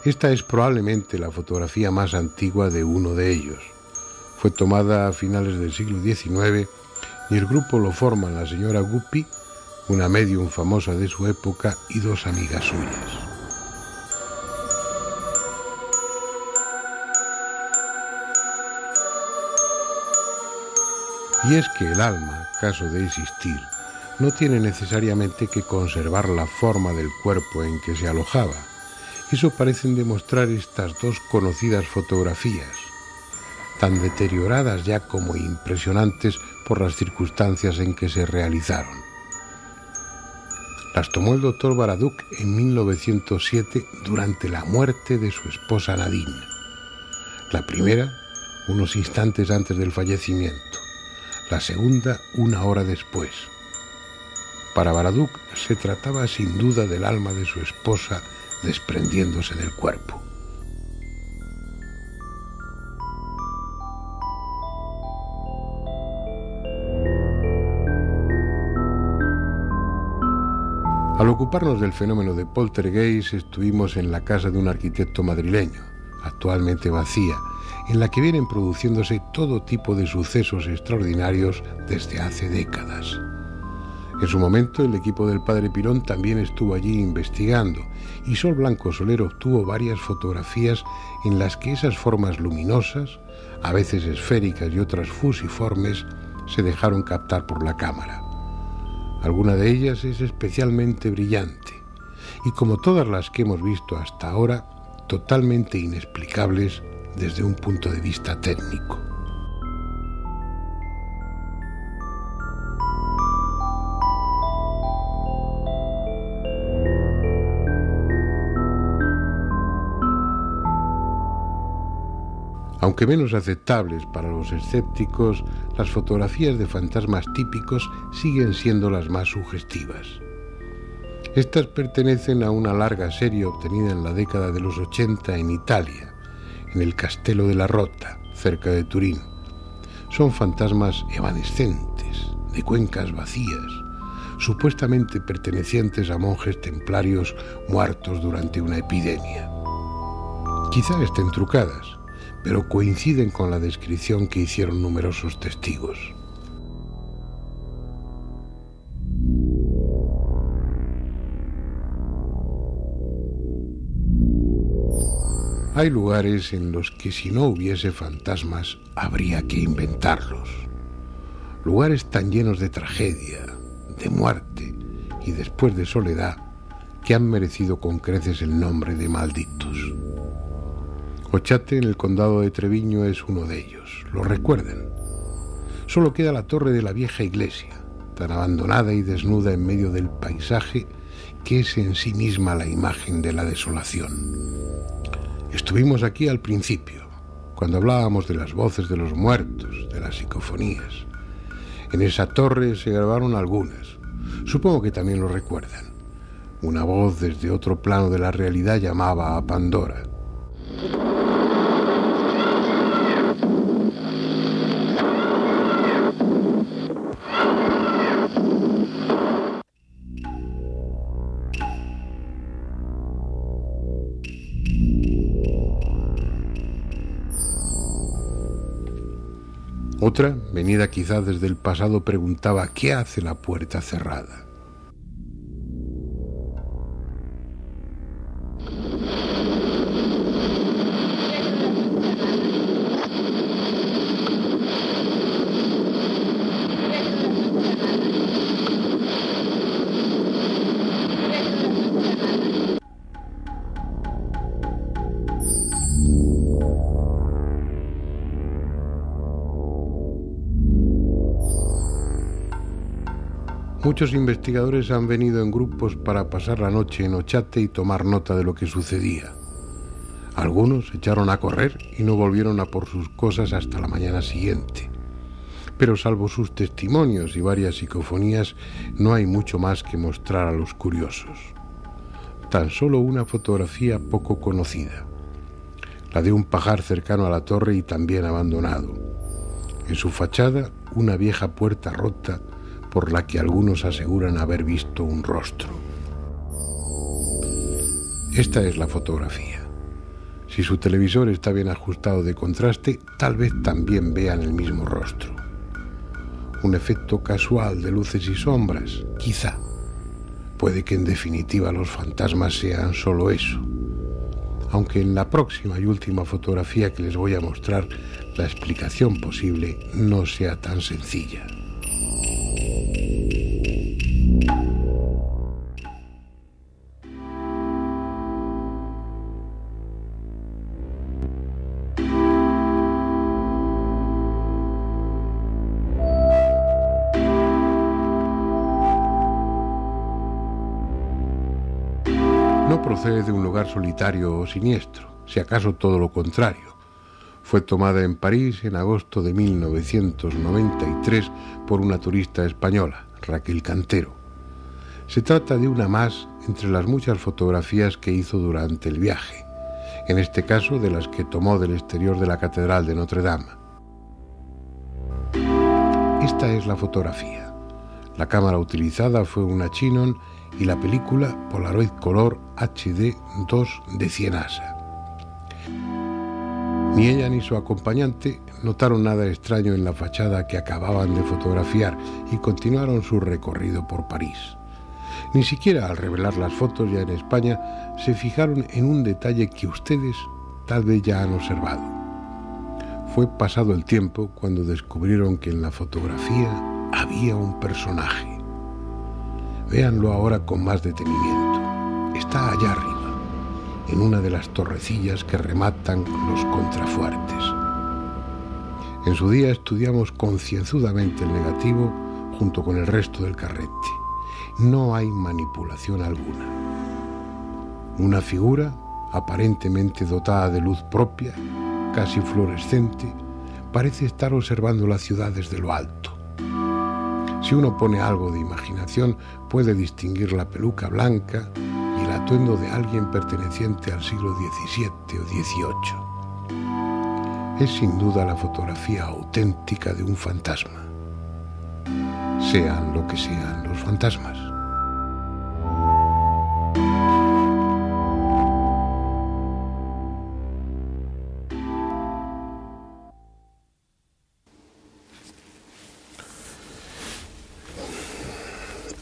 Esta es probablemente la fotografía más antigua de uno de ellos. Fue tomada a finales del siglo XIX y el grupo lo forman la señora Guppy, una médium famosa de su época y dos amigas suyas. Y es que el alma, caso de existir, no tiene necesariamente que conservar la forma del cuerpo en que se alojaba. Eso parecen demostrar estas dos conocidas fotografías, tan deterioradas ya como impresionantes por las circunstancias en que se realizaron. Las tomó el doctor Baraduc en 1907 durante la muerte de su esposa Nadine. La primera, unos instantes antes del fallecimiento. la segunda 1 hora después. Para Baraduc se trataba sin duda del alma de su esposa desprendiéndose del cuerpo. Al ocuparnos del fenómeno de poltergeist, estuvimos en la casa de un arquitecto madrileño, actualmente vacía, en la que vienen produciéndose todo tipo de sucesos extraordinarios desde hace décadas. En su momento, el equipo del padre Pirón también estuvo allí investigando, y Sol Blanco Soler obtuvo varias fotografías en las que esas formas luminosas, a veces esféricas y otras fusiformes, se dejaron captar por la cámara. Alguna de ellas es especialmente brillante y, como todas las que hemos visto hasta ahora, totalmente inexplicables desde un punto de vista técnico. Aunque menos aceptables para los escépticos, las fotografías de fantasmas típicos siguen siendo las más sugestivas. Estas pertenecen a una larga serie obtenida en la década de los 80 en Italia, en el Castello della Rota, cerca de Turín. Son fantasmas evanescentes, de cuencas vacías, supuestamente pertenecientes a monjes templarios muertos durante una epidemia. Quizá estén trucadas, pero coinciden con la descripción que hicieron numerosos testigos. Hay lugares en los que si no hubiese fantasmas habría que inventarlos. Lugares tan llenos de tragedia, de muerte y después de soledad que han merecido con creces el nombre de malditos. Ochate, en el condado de Treviño, es uno de ellos. ¿Lo recuerdan? Solo queda la torre de la vieja iglesia, tan abandonada y desnuda en medio del paisaje que es en sí misma la imagen de la desolación. Estuvimos aquí al principio, cuando hablábamos de las voces de los muertos, de las psicofonías. En esa torre se grabaron algunas. Supongo que también lo recuerdan. Una voz desde otro plano de la realidad llamaba a Pandora. Otra, venida quizá desde el pasado, preguntaba ¿qué hace la puerta cerrada? Muchos investigadores han venido en grupos para pasar la noche en Ochate y tomar nota de lo que sucedía. Algunos se echaron a correr y no volvieron a por sus cosas hasta la mañana siguiente. Pero salvo sus testimonios y varias psicofonías, no hay mucho más que mostrar a los curiosos. Tan solo una fotografía poco conocida, la de un pajar cercano a la torre y también abandonado. En su fachada, una vieja puerta rota por la que algunos aseguran haber visto un rostro. Esta es la fotografía. Si su televisor está bien ajustado de contraste, tal vez también vean el mismo rostro. Un efecto casual de luces y sombras, quizá. Puede que en definitiva los fantasmas sean solo eso. Aunque en la próxima y última fotografía que les voy a mostrar, la explicación posible no sea tan sencilla. No procede de un lugar solitario o siniestro, si acaso todo lo contrario. Fue tomada en París en agosto de 1993 por una turista española, Raquel Cantero. Se trata de una más entre las muchas fotografías que hizo durante el viaje, en este caso de las que tomó del exterior de la Catedral de Notre Dame. Esta es la fotografía. La cámara utilizada fue una Chinon y la película Polaroid Color HD 2 de Cienasa. Ni ella ni su acompañante notaron nada extraño en la fachada que acababan de fotografiar y continuaron su recorrido por París. Ni siquiera al revelar las fotos ya en España se fijaron en un detalle que ustedes tal vez ya han observado. Fue pasado el tiempo cuando descubrieron que en la fotografía había un personaje. Véanlo ahora con más detenimiento. Está allá arriba, en una de las torrecillas que rematan los contrafuertes. En su día estudiamos concienzudamente el negativo junto con el resto del carrete. No hay manipulación alguna. Una figura, aparentemente dotada de luz propia, casi fluorescente, parece estar observando la ciudad desde lo alto. Si uno pone algo de imaginación, puede distinguir la peluca blanca y el atuendo de alguien perteneciente al siglo XVII o XVIII. Es sin duda la fotografía auténtica de un fantasma, sean lo que sean los fantasmas.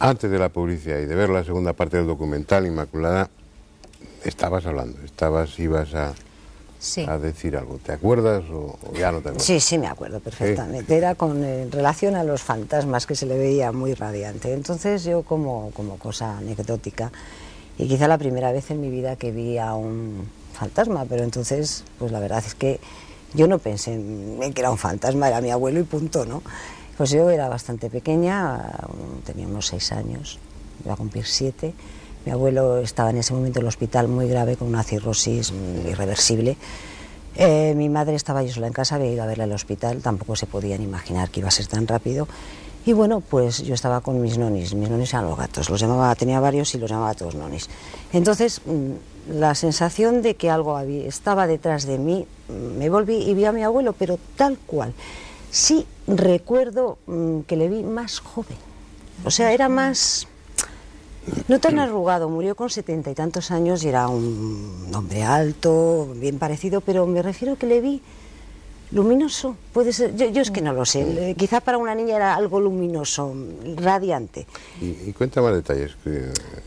Antes de la publicidad y de ver la segunda parte del documental, Inmaculada, estabas hablando, ibas a decir algo. ¿Te acuerdas o ya no te acuerdas? Sí, me acuerdo perfectamente. Era con relación a los fantasmas, que se le veía muy radiante. Entonces yo como cosa anecdótica, y quizá la primera vez en mi vida que vi a un fantasma, pero entonces pues la verdad es que yo no pensé en que era un fantasma, era mi abuelo y punto, ¿no? Pues yo era bastante pequeña, tenía unos 6 años, iba a cumplir 7. Mi abuelo estaba en ese momento en el hospital muy grave con una cirrosis irreversible. Mi madre estaba yo sola en casa, había ido a verla al hospital, tampoco se podían imaginar que iba a ser tan rápido. Y bueno, pues yo estaba con mis nonis eran los gatos, tenía varios y los llamaba todos nonis. Entonces, la sensación de que algo estaba detrás de mí, me volví y vi a mi abuelo, pero tal cual. Sí recuerdo que le vi más joven, o sea, era más, no tan arrugado, murió con 70 y tantos años y era un hombre alto, bien parecido, pero me refiero que le vi luminoso, puede ser, yo es que no lo sé, quizá para una niña era algo luminoso, radiante. Y cuenta más detalles.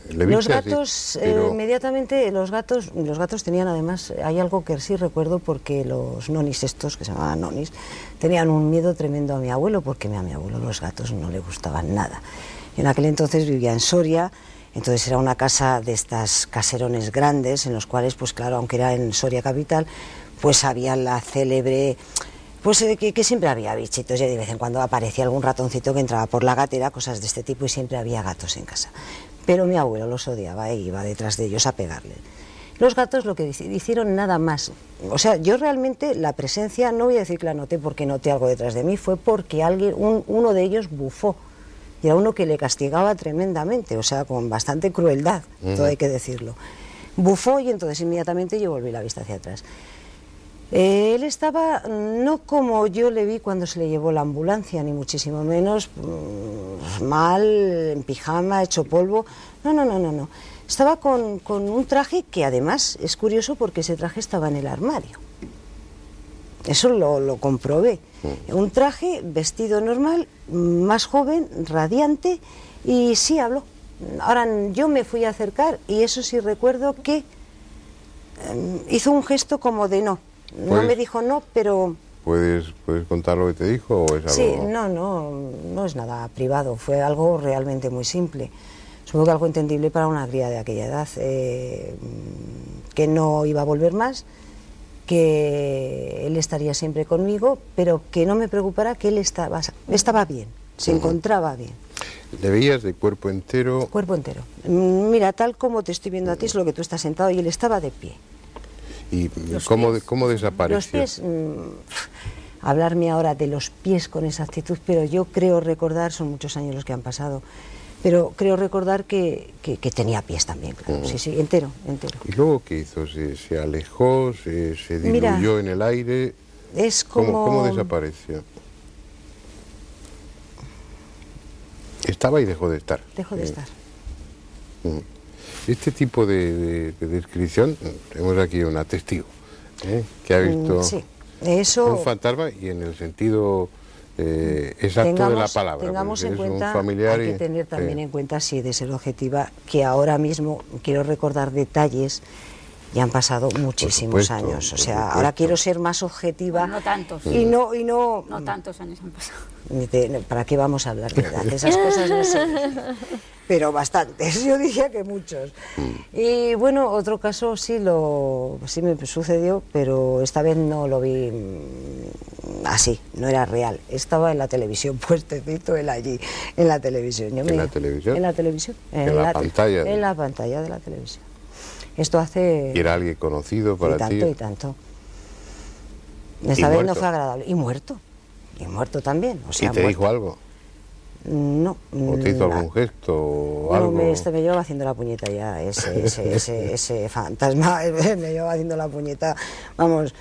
Los gatos, pero... inmediatamente, los gatos tenían además, hay algo que sí recuerdo porque los nonis estos, que se llamaban nonis, tenían un miedo tremendo a mi abuelo, porque a mi abuelo los gatos no le gustaban nada. Y en aquel entonces vivía en Soria, entonces era una casa de estas caserones grandes, en los cuales, pues claro, aunque era en Soria capital, pues había la célebre, pues que siempre había bichitos, y de vez en cuando aparecía algún ratoncito que entraba por la gatera, cosas de este tipo, y siempre había gatos en casa. Pero mi abuelo los odiaba e iba detrás de ellos a pegarle. Los gatos lo que hicieron nada más, o sea, yo realmente la presencia, no voy a decir que la noté porque noté algo detrás de mí, fue porque uno de ellos bufó, y era uno que le castigaba tremendamente, o sea, con bastante crueldad, todo hay que decirlo. Bufó y entonces inmediatamente yo volví la vista hacia atrás. Él estaba, no como yo le vi cuando se le llevó la ambulancia, ni muchísimo menos, mal, en pijama, hecho polvo, no. Estaba con un traje que además es curioso porque ese traje estaba en el armario. Eso lo comprobé. Un traje, vestido normal, más joven, radiante, y sí habló. Ahora yo me fui a acercar y eso sí recuerdo que hizo un gesto como de no. No me dijo no, pero... ¿Puedes contar lo que te dijo o es algo...? Sí, no es nada privado, fue algo realmente muy simple. Supongo que algo entendible para una cría de aquella edad, que no iba a volver más, que él estaría siempre conmigo, pero que no me preocupara, que él estaba bien, se encontraba bien. ¿Le veías de cuerpo entero? Cuerpo entero. Mira, tal como te estoy viendo a ti, es lo que tú estás sentado y él estaba de pie. ¿Y cómo desapareció? Los pies, hablarme ahora de los pies con exactitud, pero yo creo recordar, son muchos años los que han pasado, pero creo recordar que tenía pies también, claro. Sí, entero. ¿Y luego qué hizo? ¿Se alejó? ¿Se diluyó en el aire? Es como... ¿Cómo desapareció? ¿Estaba y dejó de estar? Dejó de estar. Este tipo de descripción, tenemos aquí una testigo que ha visto un fantasma y en el sentido exacto de la palabra. Tengamos en cuenta, un familiar hay que tener también en cuenta, si de ser objetiva, que ahora mismo quiero recordar detalles. Ya han pasado muchísimos años, o sea, ahora quiero ser más objetiva. Bueno, no tantos. Y no tantos años han pasado. ¿Para qué vamos a hablar de edad? Esas cosas no sé. Pero bastantes, yo diría que muchos. Y bueno, otro caso sí me sucedió, pero esta vez no lo vi así, no era real. Estaba en la televisión, puestecito él allí, en la televisión. ¿En la televisión? En la televisión. En la pantalla. En la pantalla de la televisión. Esto hace... ¿Y era alguien conocido para ti? Y tanto. Esta vez no fue agradable. Y muerto también. O sea, ¿Y te dijo algo? No. ¿O te hizo algún gesto o algo? Me llevaba haciendo la puñeta ya, ese fantasma, me llevaba haciendo la puñeta, vamos,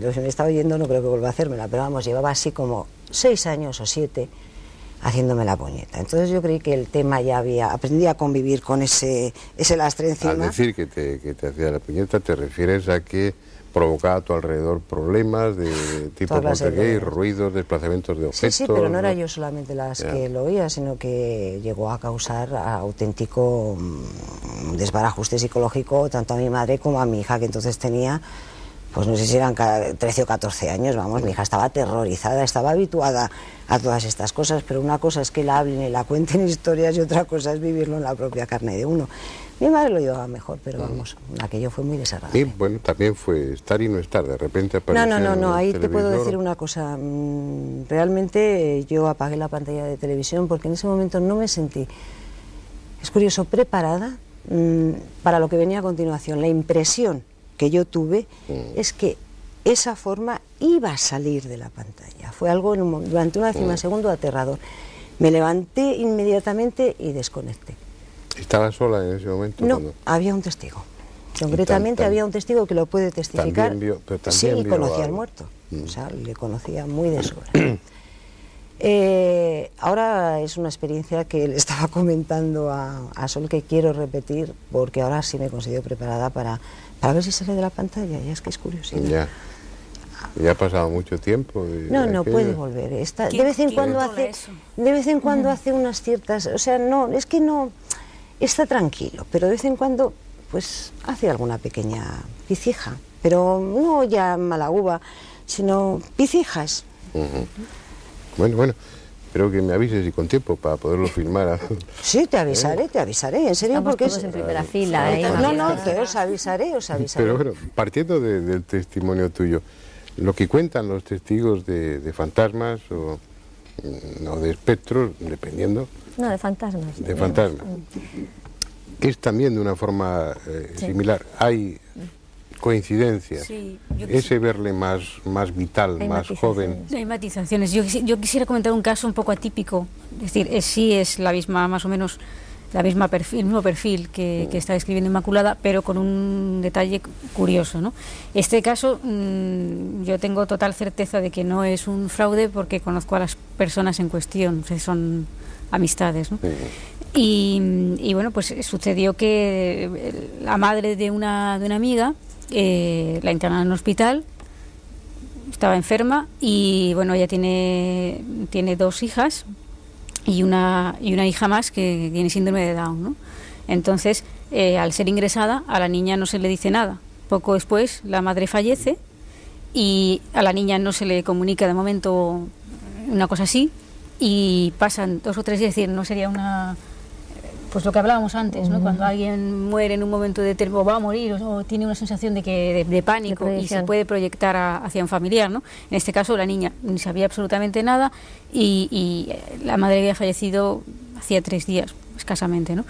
lo que me estaba oyendo no creo que vuelva a hacérmela, pero vamos, llevaba así como 6 años o 7 haciéndome la puñeta. Entonces yo creí que el tema ya aprendí a convivir con ese lastre encima. Al decir que te hacía la puñeta, ¿te refieres a que provocaba a tu alrededor problemas de tipo poltergeist, ruidos, desplazamientos de objetos? Sí, pero no era yo solamente las que lo oía, sino que llegó a causar auténtico desbarajuste psicológico tanto a mi madre como a mi hija, que entonces tenía, pues no sé si eran 13 o 14 años, vamos, mi hija estaba aterrorizada, estaba habituada a todas estas cosas, pero una cosa es que la hablen y la cuenten historias y otra cosa es vivirlo en la propia carne de uno. Mi madre lo llevaba mejor, pero vamos, aquello fue muy desagradable. Y bueno, también fue estar y no estar, de repente apareció. No, ahí te puedo decir una cosa. Realmente yo apagué la pantalla de televisión porque en ese momento no me sentí, es curioso, preparada para lo que venía a continuación. La impresión que yo tuve es que esa forma iba a salir de la pantalla. Fue algo durante una décima segundo aterrador. Me levanté inmediatamente y desconecté. ¿Estaba sola en ese momento? No, había un testigo. Concretamente había un testigo que lo puede testificar. Sí, conocía al muerto. O sea, le conocía muy de sobra. Ahora es una experiencia que le estaba comentando a Sol que quiero repetir, porque ahora sí me considero preparada para ver si sale de la pantalla. Ya es que es curiosidad. Ya ha pasado mucho tiempo. No puede volver. De vez en cuando hace unas ciertas, o sea, no, es que no está tranquilo, pero de vez en cuando pues hace alguna pequeña picija, pero no ya mala uva, sino picijas. Bueno, espero que me avises y con tiempo para poderlo filmar. Sí, te avisaré, en serio. Estamos porque todos en primera fila. Os avisaré. Pero bueno, partiendo del testimonio tuyo, lo que cuentan los testigos de fantasmas o de espectros, dependiendo. No, de fantasmas. De fantasmas. Es también de una forma similar. Hay coincidencias. Sí, ese verle más vital, más joven. Hay matizaciones. Yo quisiera comentar un caso un poco atípico. Es decir, sí es la misma, más o menos, el mismo perfil que está describiendo Inmaculada, pero con un detalle curioso, ¿no? Este caso, yo tengo total certeza de que no es un fraude porque conozco a las personas en cuestión, o sea, son amistades, ¿no? Y bueno, pues sucedió que la madre de una amiga la internaron en un hospital, estaba enferma y bueno, ella tiene 2 hijas y una hija más que tiene síndrome de Down, ¿no? Entonces, al ser ingresada, a la niña no se le dice nada. Poco después, la madre fallece y a la niña no se le comunica de momento una cosa así y pasan 2 o 3 días, es decir, no sería pues lo que hablábamos antes, ¿no? Cuando alguien muere en un momento determinado, o va a morir, o tiene una sensación de pánico y se puede proyectar hacia un familiar, ¿no? En este caso la niña ni sabía absolutamente nada y la madre había fallecido hacía 3 días, escasamente, ¿no?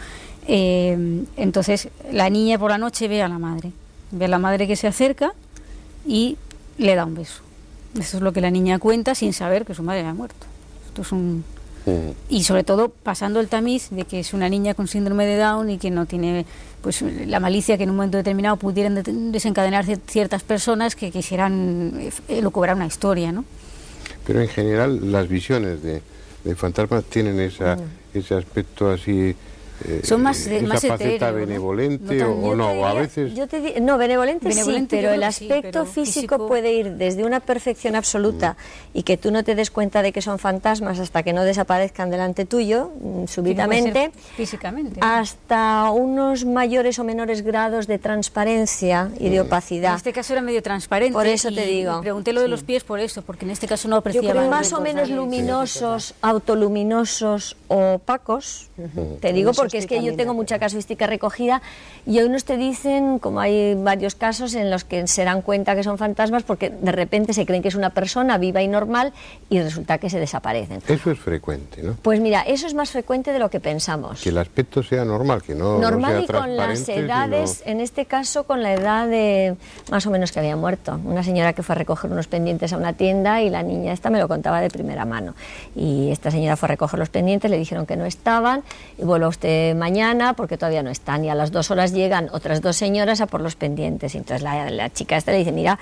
Entonces la niña por la noche ve a la madre ve a la madre que se acerca y le da un beso. Eso es lo que la niña cuenta sin saber que su madre había muerto. Esto es un... Y sobre todo pasando el tamiz de que es una niña con síndrome de Down y que no tiene pues la malicia que en un momento determinado pudieran desencadenar ciertas personas que quisieran elucubrar una historia, ¿no? Pero en general las visiones de fantasmas tienen ese aspecto así... son más faceta etéreo, benevolente, ¿no? o no, o a veces... No, benevolente sí, pero el sí, aspecto pero físico puede ir desde una perfección absoluta y que tú no te des cuenta de que son fantasmas hasta que no desaparezcan delante tuyo, súbitamente, físicamente, hasta unos mayores o menores grados de transparencia y de opacidad. En este caso era medio transparente. Por eso te digo. Y pregunté lo de los pies por eso, porque en este caso no apreciaba. Más o menos luminosos, autoluminosos o opacos, te digo porque es que yo tengo mucha casuística recogida y unos te dicen, como hay varios casos en los que se dan cuenta que son fantasmas porque de repente se creen que es una persona viva y normal y resulta que se desaparecen. Eso es frecuente, ¿no? Pues mira, eso es más frecuente de lo que pensamos. Que el aspecto sea normal, que no normal sea y con las edades, sino... en este caso con la edad de más o menos que había muerto. Una señora que fue a recoger unos pendientes a una tienda y la niña esta me lo contaba de primera mano. Y esta señora fue a recoger los pendientes, le dijeron que no estaban y vuelva usted mañana porque todavía no están, y a las 2 horas llegan otras 2 señoras a por los pendientes, y entonces la chica esta le dice, mira,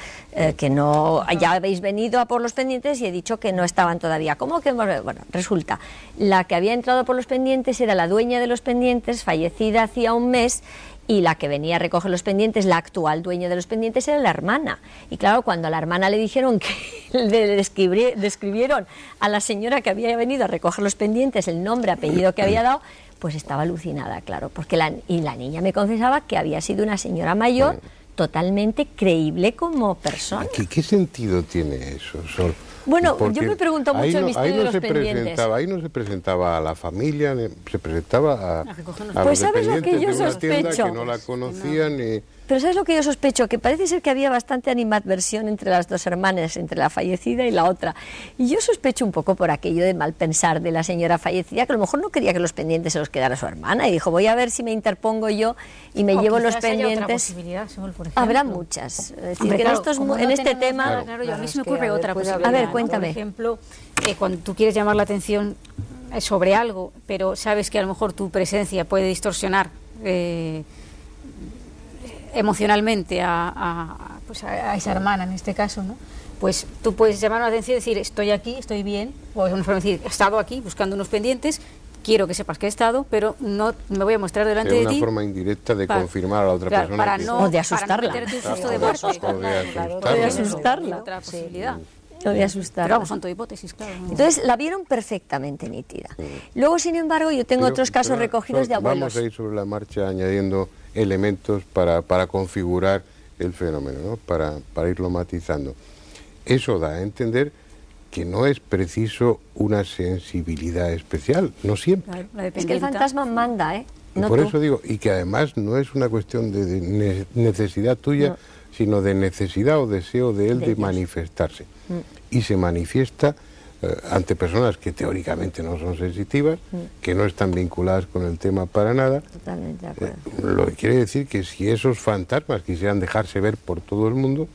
que no, ya habéis venido a por los pendientes y he dicho que no estaban todavía. ¿Cómo que? Bueno, resulta, la que había entrado por los pendientes era la dueña de los pendientes, fallecida hacía un mes, y la que venía a recoger los pendientes, la actual dueña de los pendientes, era la hermana. Y claro, cuando a la hermana le dijeron que le describieron a la señora que había venido a recoger los pendientes el nombre, apellido que había dado, pues estaba alucinada, claro, porque la niña me confesaba que había sido una señora mayor totalmente creíble como persona. ¿Qué sentido tiene eso, Sol? Bueno, porque yo me pregunto mucho el misterio de los pendientes. Ahí no se presentaba a la familia, se presentaba a pues los ¿sabes lo que yo de una tienda sospecho? que no la conocían. Pero ¿sabes lo que yo sospecho? Que parece ser que había bastante animadversión entre las dos hermanas, entre la fallecida y la otra. Y yo sospecho un poco por aquello de mal pensar de la señora fallecida, que a lo mejor no quería que los pendientes se los quedara su hermana, y dijo, voy a ver si me interpongo yo y me llevo los pendientes. Sol, por habrá muchas. Es decir, Hombre, que claro, en este tema... Claro, a mí se me ocurre otra posibilidad. A ver, cuéntame. Por ejemplo, cuando tú quieres llamar la atención sobre algo, pero sabes que a lo mejor tu presencia puede distorsionar emocionalmente a esa hermana en este caso, ¿no? Pues tú puedes llamar la atención y decir, estoy aquí, estoy bien, o de una forma decir, he estado aquí buscando unos pendientes, quiero que sepas que he estado, pero no me voy a mostrar delante de ti. Es una forma indirecta de confirmar a la otra persona. Para no, o de asustarla. Para no meterte un susto de muerte. O de asustarla. Otra posibilidad. O de asustarla. Pero vamos, son todo hipótesis, claro. Entonces la vieron perfectamente nítida. Luego, sin embargo, yo tengo otros casos recogidos de abuelos. Vamos a ir sobre la marcha añadiendo elementos para configurar el fenómeno, ¿no? para irlo matizando. Eso da a entender que no es preciso una sensibilidad especial, no siempre. Claro, es que el fantasma manda, ¿eh? No por eso digo, y que además no es una cuestión de necesidad tuya, sino de necesidad o deseo de él de manifestarse. Y se manifiesta ante personas que teóricamente no son sensitivas, que no están vinculadas con el tema para nada. Totalmente de acuerdo. Lo que quiere decir que si esos fantasmas quisieran dejarse ver por todo el mundo,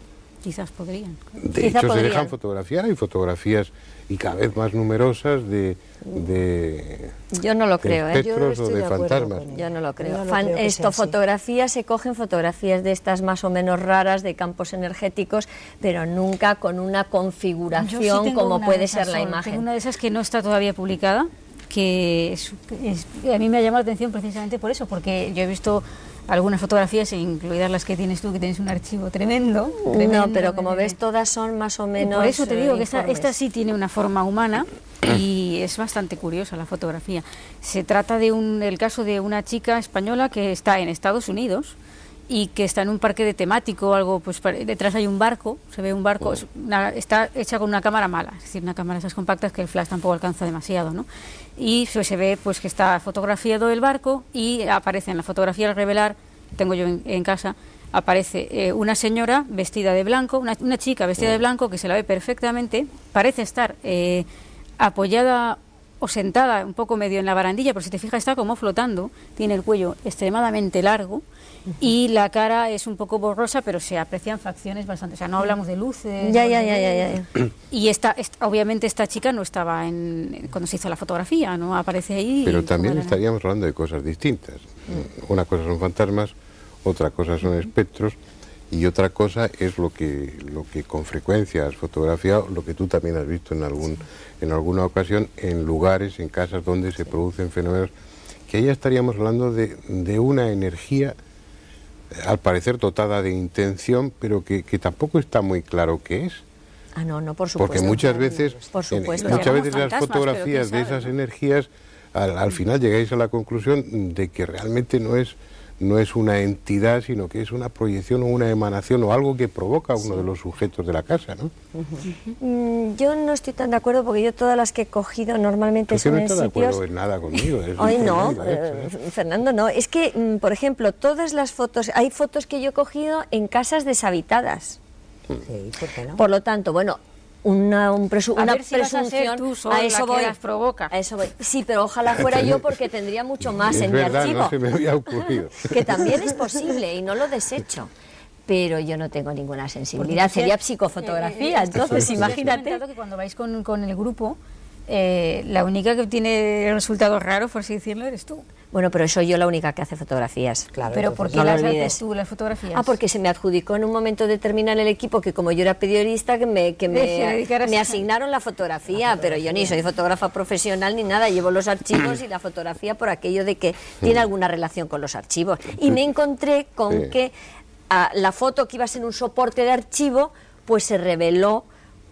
quizás podrían. De hecho, se dejan fotografiar, hay fotografías y cada vez más numerosas de yo no lo creo, espectros o de fantasmas. Yo no lo creo. Fotografías se cogen fotografías de estas más o menos raras de campos energéticos, pero nunca con una configuración como puede ser la imagen. Tengo una de esas que no está todavía publicada, que a mí me ha llamado la atención precisamente por eso, porque yo he visto algunas fotografías, incluidas las que tienes tú, que tienes un archivo tremendo. No, pero como ves, todas son más o menos. Por eso te digo que esta sí tiene una forma humana y es bastante curiosa la fotografía. Se trata de el caso de una chica española que está en Estados Unidos y que está en un parque de temático o algo, pues detrás hay un barco, se ve un barco, está hecha con una cámara mala, es decir, una cámara de esas compactas que el flash tampoco alcanza demasiado, ¿no? Y se ve pues que está fotografiado el barco y aparece en la fotografía al revelar, tengo yo en casa, aparece una señora vestida de blanco, una chica vestida de blanco que se la ve perfectamente, parece estar apoyada o sentada un poco medio en la barandilla, pero si te fijas está como flotando, tiene el cuello extremadamente largo y la cara es un poco borrosa, pero se aprecian facciones bastante, o sea, no hablamos de luces. Ya. Y obviamente esta chica no estaba cuando se hizo la fotografía, no aparece ahí. Pero también estaríamos hablando de cosas distintas. Una cosa son fantasmas, otra cosa son espectros, y otra cosa es lo que con frecuencia has fotografiado, lo que tú también has visto en alguna ocasión en lugares, en casas donde se producen fenómenos, que ahí estaríamos hablando de una energía, al parecer dotada de intención, pero que tampoco está muy claro qué es. No, por supuesto. Porque muchas veces, las fotografías de esas energías, al final llegáis a la conclusión de que realmente no es una entidad, sino que es una proyección o una emanación o algo que provoca uno de los sujetos de la casa, ¿no? Yo no estoy tan de acuerdo, porque yo todas las que he cogido normalmente son en sitios... no estás de acuerdo en nada conmigo. Hoy no, Fernando, no. Es que, por ejemplo, todas las fotos... Hay fotos que yo he cogido en casas deshabitadas. Sí, ¿por qué no? Por lo tanto, bueno... una presunción, a eso voy. Las provoca. A eso voy. Sí, pero ojalá fuera yo, porque tendría mucho más en mi archivo. No se me había ocurrido. Que también es posible y no lo desecho. Pero yo no tengo ninguna sensibilidad. Sería psicofotografía, entonces imagínate. He que cuando vais con el grupo, la única que tiene resultados raros, por así decirlo, eres tú. Bueno, pero soy yo la única que hace fotografías. Claro, pero ¿por qué no las haces tú, las fotografías? Porque se me adjudicó en un momento determinado el equipo, que como yo era periodista, que me asignaron la fotografía, pero yo ni soy fotógrafa profesional ni nada, llevo los archivos y la fotografía por aquello de que tiene alguna relación con los archivos. Y me encontré con que la foto que iba a ser un soporte de archivo, pues se reveló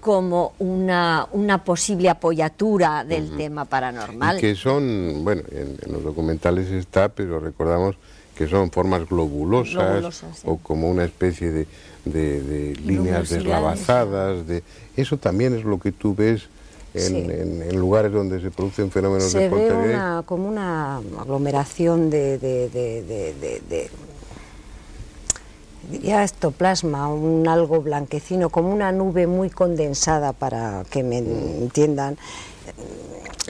como una posible apoyatura del tema paranormal. Y que son, bueno, en los documentales está, pero recordamos que son formas globulosas o como una especie de líneas deslavazadas. Eso también es lo que tú ves en lugares donde se producen fenómenos de poltergeist. Se ve como una aglomeración diría ectoplasma, un algo blanquecino, como una nube muy condensada, para que me entiendan,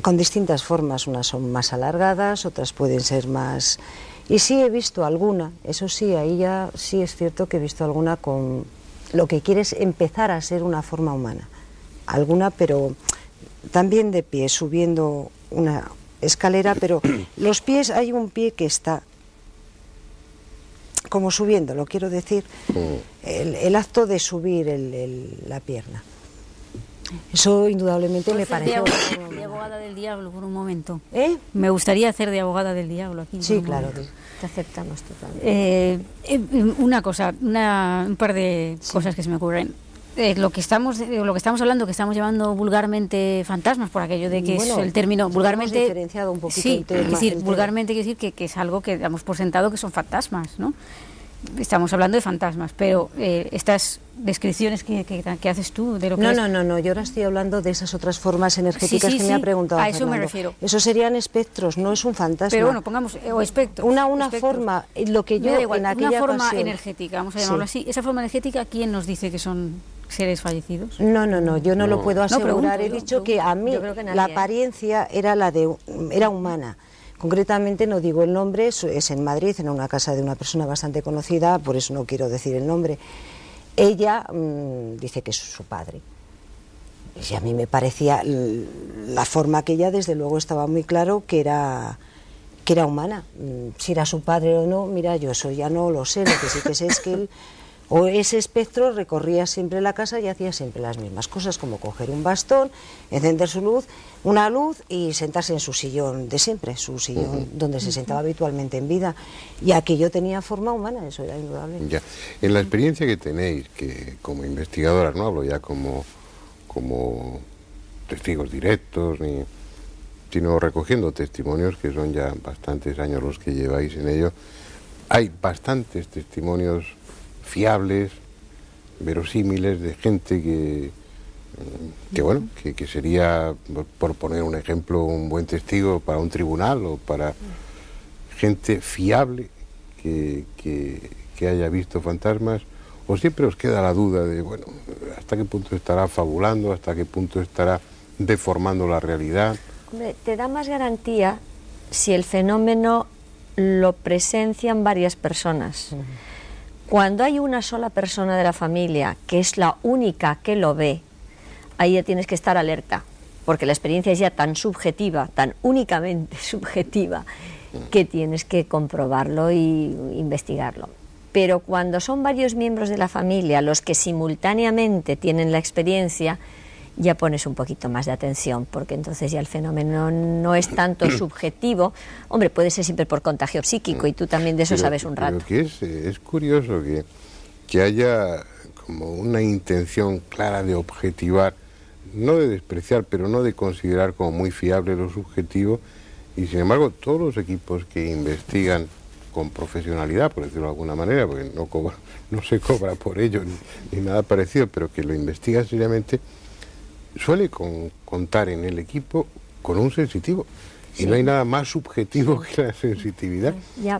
con distintas formas. Unas son más alargadas, otras pueden ser más... Y sí he visto alguna, eso sí, ahí ya sí es cierto que he visto alguna con lo que quiere es empezar a ser una forma humana. Alguna, pero también de pie, subiendo una escalera, pero los pies, hay un pie que está como subiendo, lo quiero decir, el acto de subir la pierna. Eso indudablemente me pareció... de abogada del diablo por un momento. ¿Eh? Me gustaría hacer de abogada del diablo aquí. Sí, claro. Te aceptamos totalmente. Una cosa, un par de cosas que se me ocurren. Lo que estamos hablando, que estamos llamando vulgarmente fantasmas, por aquello de que es el término vulgarmente diferenciado un poquito. Sí, es decir, vulgarmente quiere decir que es algo que damos por sentado que son fantasmas, ¿no? Estamos hablando de fantasmas, pero estas descripciones que haces tú de lo que No, yo ahora estoy hablando de esas otras formas energéticas que me ha preguntado a eso Fernando. me refiero. Esos serían espectros, no es un fantasma. Pero bueno, pongamos, o espectros. Una forma, lo que yo igual, en aquella una forma ocasión, energética, vamos a llamarlo así. Esa forma energética, ¿quién nos dice que son seres fallecidos? No, yo no lo puedo asegurar. He dicho que a mí la apariencia era era humana. Concretamente no digo el nombre, es en Madrid, en una casa de una persona bastante conocida, por eso no quiero decir el nombre. Ella dice que es su padre. Y a mí me parecía la forma aquella, desde luego estaba muy claro que era humana. Si era su padre o no, mira, yo eso ya no lo sé. Lo que sí que sé es que él, o ese espectro, recorría siempre la casa y hacía siempre las mismas cosas, como coger un bastón, encender una luz y sentarse en su sillón de siempre, su sillón donde se sentaba habitualmente en vida. Y aquello tenía forma humana, eso era indudable. Ya. En la experiencia que tenéis, que como investigadoras, no hablo ya como testigos directos, sino recogiendo testimonios, que son ya bastantes años los que lleváis en ello, hay bastantes testimonios fiables, verosímiles, de gente que sería, por poner un ejemplo, un buen testigo para un tribunal, o para gente fiable que haya visto fantasmas. ¿O siempre os queda la duda de, bueno, hasta qué punto estará fabulando, hasta qué punto estará deformando la realidad? Hombre, te da más garantía si el fenómeno lo presencian varias personas. Cuando hay una sola persona de la familia, que es la única que lo ve, ahí ya tienes que estar alerta, porque la experiencia es ya tan subjetiva, tan únicamente subjetiva, que tienes que comprobarlo y investigarlo. Pero cuando son varios miembros de la familia los que simultáneamente tienen la experiencia, ya pones un poquito más de atención, porque entonces ya el fenómeno no es tanto subjetivo. Hombre, puede ser siempre por contagio psíquico, y tú también de eso sabes un rato. Pero que es curioso que haya como una intención clara de objetivar, no de despreciar, pero no de considerar como muy fiable lo subjetivo, y sin embargo todos los equipos que investigan con profesionalidad, por decirlo de alguna manera, porque no se cobra por ello ni nada parecido, pero que lo investigan seriamente, suele contar en el equipo con un sensitivo. Y no hay nada más subjetivo que la sensitividad.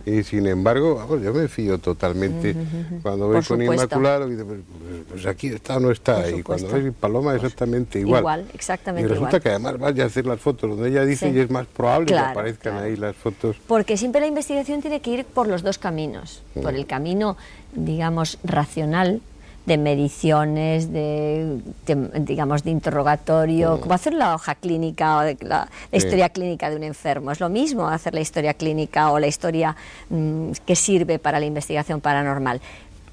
Y sin embargo, vamos, yo me fío totalmente cuando voy con Inmaculado, y pues aquí está o no está. Y cuando ves Paloma, exactamente igual. Igual, exactamente igual. Y resulta que además vaya a hacer las fotos donde ella dice, y es más probable que aparezcan ahí las fotos. Porque siempre la investigación tiene que ir por los dos caminos. Por el camino, digamos, racional, de mediciones, digamos, de interrogatorio, como hacer la hoja clínica o la historia clínica de un enfermo. Es lo mismo hacer la historia clínica o la historia que sirve para la investigación paranormal.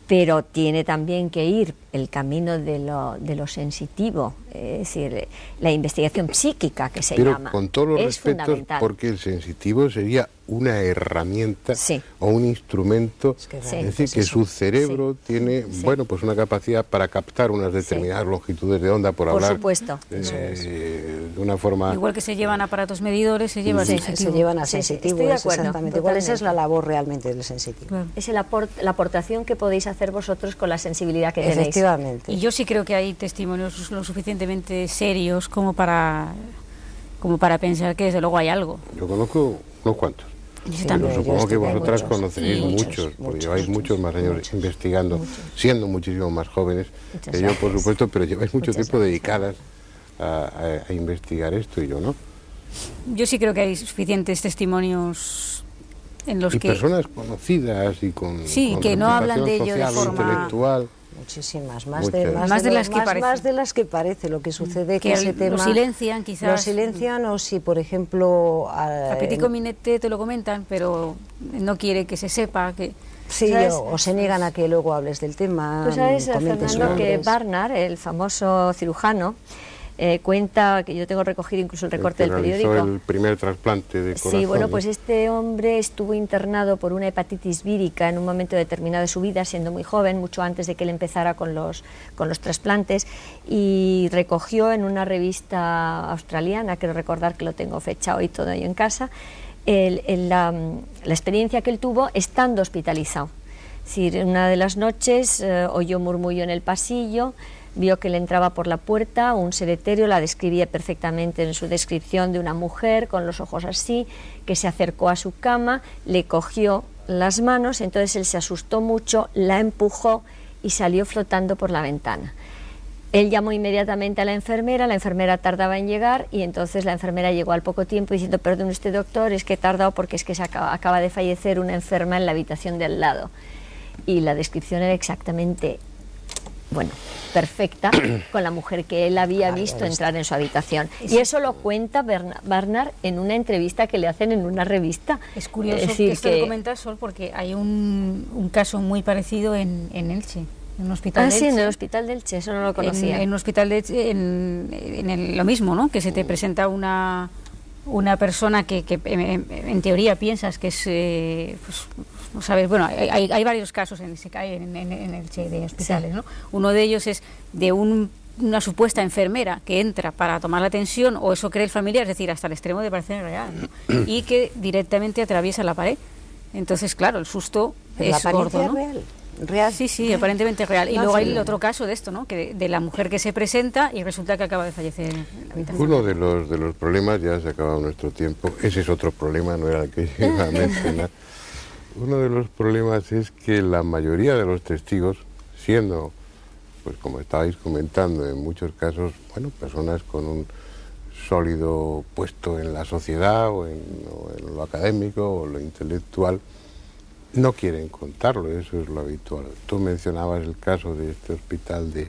Pero tiene también que ir el camino de lo sensitivo, es decir, la investigación psíquica, que se llama. Pero con todos los respetos, porque el sensitivo sería una herramienta o un instrumento, es decir, que su cerebro tiene, bueno, pues una capacidad para captar unas determinadas longitudes de onda, por hablar supuesto. De una forma... Igual que se llevan aparatos medidores, se llevan se llevan a sensitivos, exactamente. Igual esa es la labor realmente del sensitivo. Claro. Es la aportación que podéis hacer vosotros con la sensibilidad que tenéis. Efectivamente. Y yo sí creo que hay testimonios lo suficientemente serios como para pensar que desde luego hay algo. Yo conozco unos cuantos. Pero supongo que vosotras conoceréis muchos, porque lleváis muchos más años investigando, siendo muchísimo más jóvenes que yo, por supuesto, pero lleváis mucho tiempo dedicadas a investigar esto, y yo no. Yo sí creo que hay suficientes testimonios en los que... personas conocidas y con que no hablan de ello de forma intelectual. Muchísimas, más de las que parece. Lo que sucede que ese tema lo silencian, quizás. Lo silencian, o si, por ejemplo... A Petit Comité te lo comentan, pero no quiere que se sepa que... Sí, o se niegan a que luego hables del tema. Tú sabes, Fernando, que Barnard, el famoso cirujano, cuenta, que yo tengo recogido incluso el recorte del periódico. El primer trasplante de corazón. Sí, bueno, pues este hombre estuvo internado por una hepatitis vírica en un momento determinado de su vida, siendo muy joven, mucho antes de que él empezara con los trasplantes, y recogió en una revista australiana, quiero recordar que lo tengo fechado y todo ahí en casa, la experiencia que él tuvo estando hospitalizado. Es decir, una de las noches oyó murmullo en el pasillo, vio que le entraba por la puerta un ser etéreo, la describía perfectamente en su descripción, de una mujer con los ojos así, que se acercó a su cama, le cogió las manos, entonces él se asustó mucho, la empujó y salió flotando por la ventana. Él llamó inmediatamente a la enfermera tardaba en llegar, y entonces la enfermera llegó al poco tiempo diciendo: perdón usted, doctor, es que he tardado porque es que acaba de fallecer una enferma en la habitación de al lado. Y la descripción era exactamente... bueno, perfecta, con la mujer que él había visto entrar en su habitación. Y eso lo cuenta Barnard en una entrevista que le hacen en una revista. Es curioso que esto lo comentas, Sol, porque hay un caso muy parecido en Elche. En un hospital de Elche. Sí, en el hospital de Elche, eso no lo conocía. En un hospital de Elche, lo mismo, ¿no? Que se te presenta una persona que en teoría piensas que es... pues, no sabes, bueno, hay varios casos en Elche de hospitales, ¿no? Uno de ellos es de una supuesta enfermera que entra para tomar la tensión, o eso cree el familiar, es decir, hasta el extremo de parecer real, ¿no? Y que directamente atraviesa la pared. Entonces, claro, el susto es gordo, ¿no? ¿Real? Sí, aparentemente real. Y luego hay el otro caso de esto, ¿no? Que de la mujer que se presenta y resulta que acaba de fallecer en la habitación. Uno de los problemas, ya se ha acabado nuestro tiempo, ese es otro problema, no era el que iba a mencionar. Uno de los problemas es que la mayoría de los testigos, siendo, pues como estabais comentando, en muchos casos, bueno, personas con un sólido puesto en la sociedad o en lo académico o lo intelectual, no quieren contarlo, eso es lo habitual. Tú mencionabas el caso de este hospital de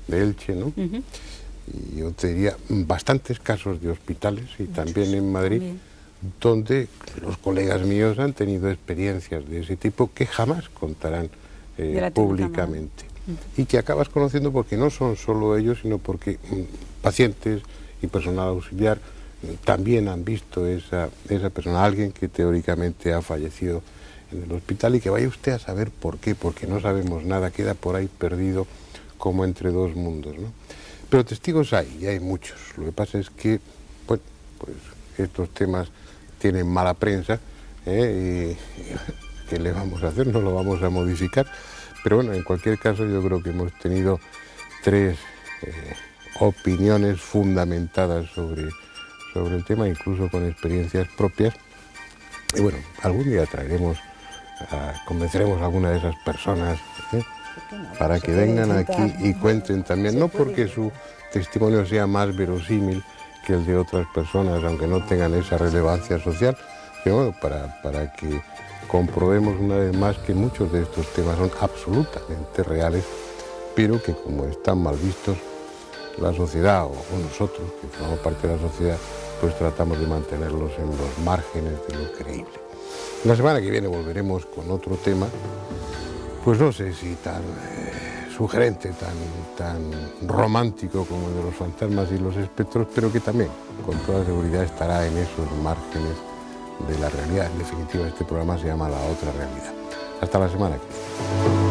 Elche, ¿no? Uh-huh. Y yo te diría bastantes casos de hospitales, y muchos, también en Madrid, donde los colegas míos han tenido experiencias de ese tipo que jamás contarán públicamente. Y que acabas conociendo porque no son solo ellos, sino porque pacientes y personal auxiliar también han visto esa persona, alguien que teóricamente ha fallecido en el hospital, y que vaya usted a saber por qué, porque no sabemos nada, queda por ahí perdido como entre dos mundos, ¿no? Pero testigos hay, y hay muchos. Lo que pasa es que, bueno, pues estos temas tienen mala prensa, y ¿qué le vamos a hacer? No lo vamos a modificar. Pero bueno, en cualquier caso yo creo que hemos tenido tres opiniones fundamentadas sobre el tema, incluso con experiencias propias. Y bueno, algún día convenceremos a alguna de esas personas para que vengan aquí y cuenten también, no porque su testimonio sea más verosímil que el de otras personas, aunque no tengan esa relevancia social, sino bueno, para que comprobemos una vez más que muchos de estos temas son absolutamente reales, pero que como están mal vistos, la sociedad o nosotros, que formamos parte de la sociedad, pues tratamos de mantenerlos en los márgenes de lo creíble. La semana que viene volveremos con otro tema, pues no sé si tan sugerente, tan romántico como el de los fantasmas y los espectros, pero que también, con toda seguridad, estará en esos márgenes de la realidad. En definitiva, este programa se llama La Otra Realidad. Hasta la semana que viene.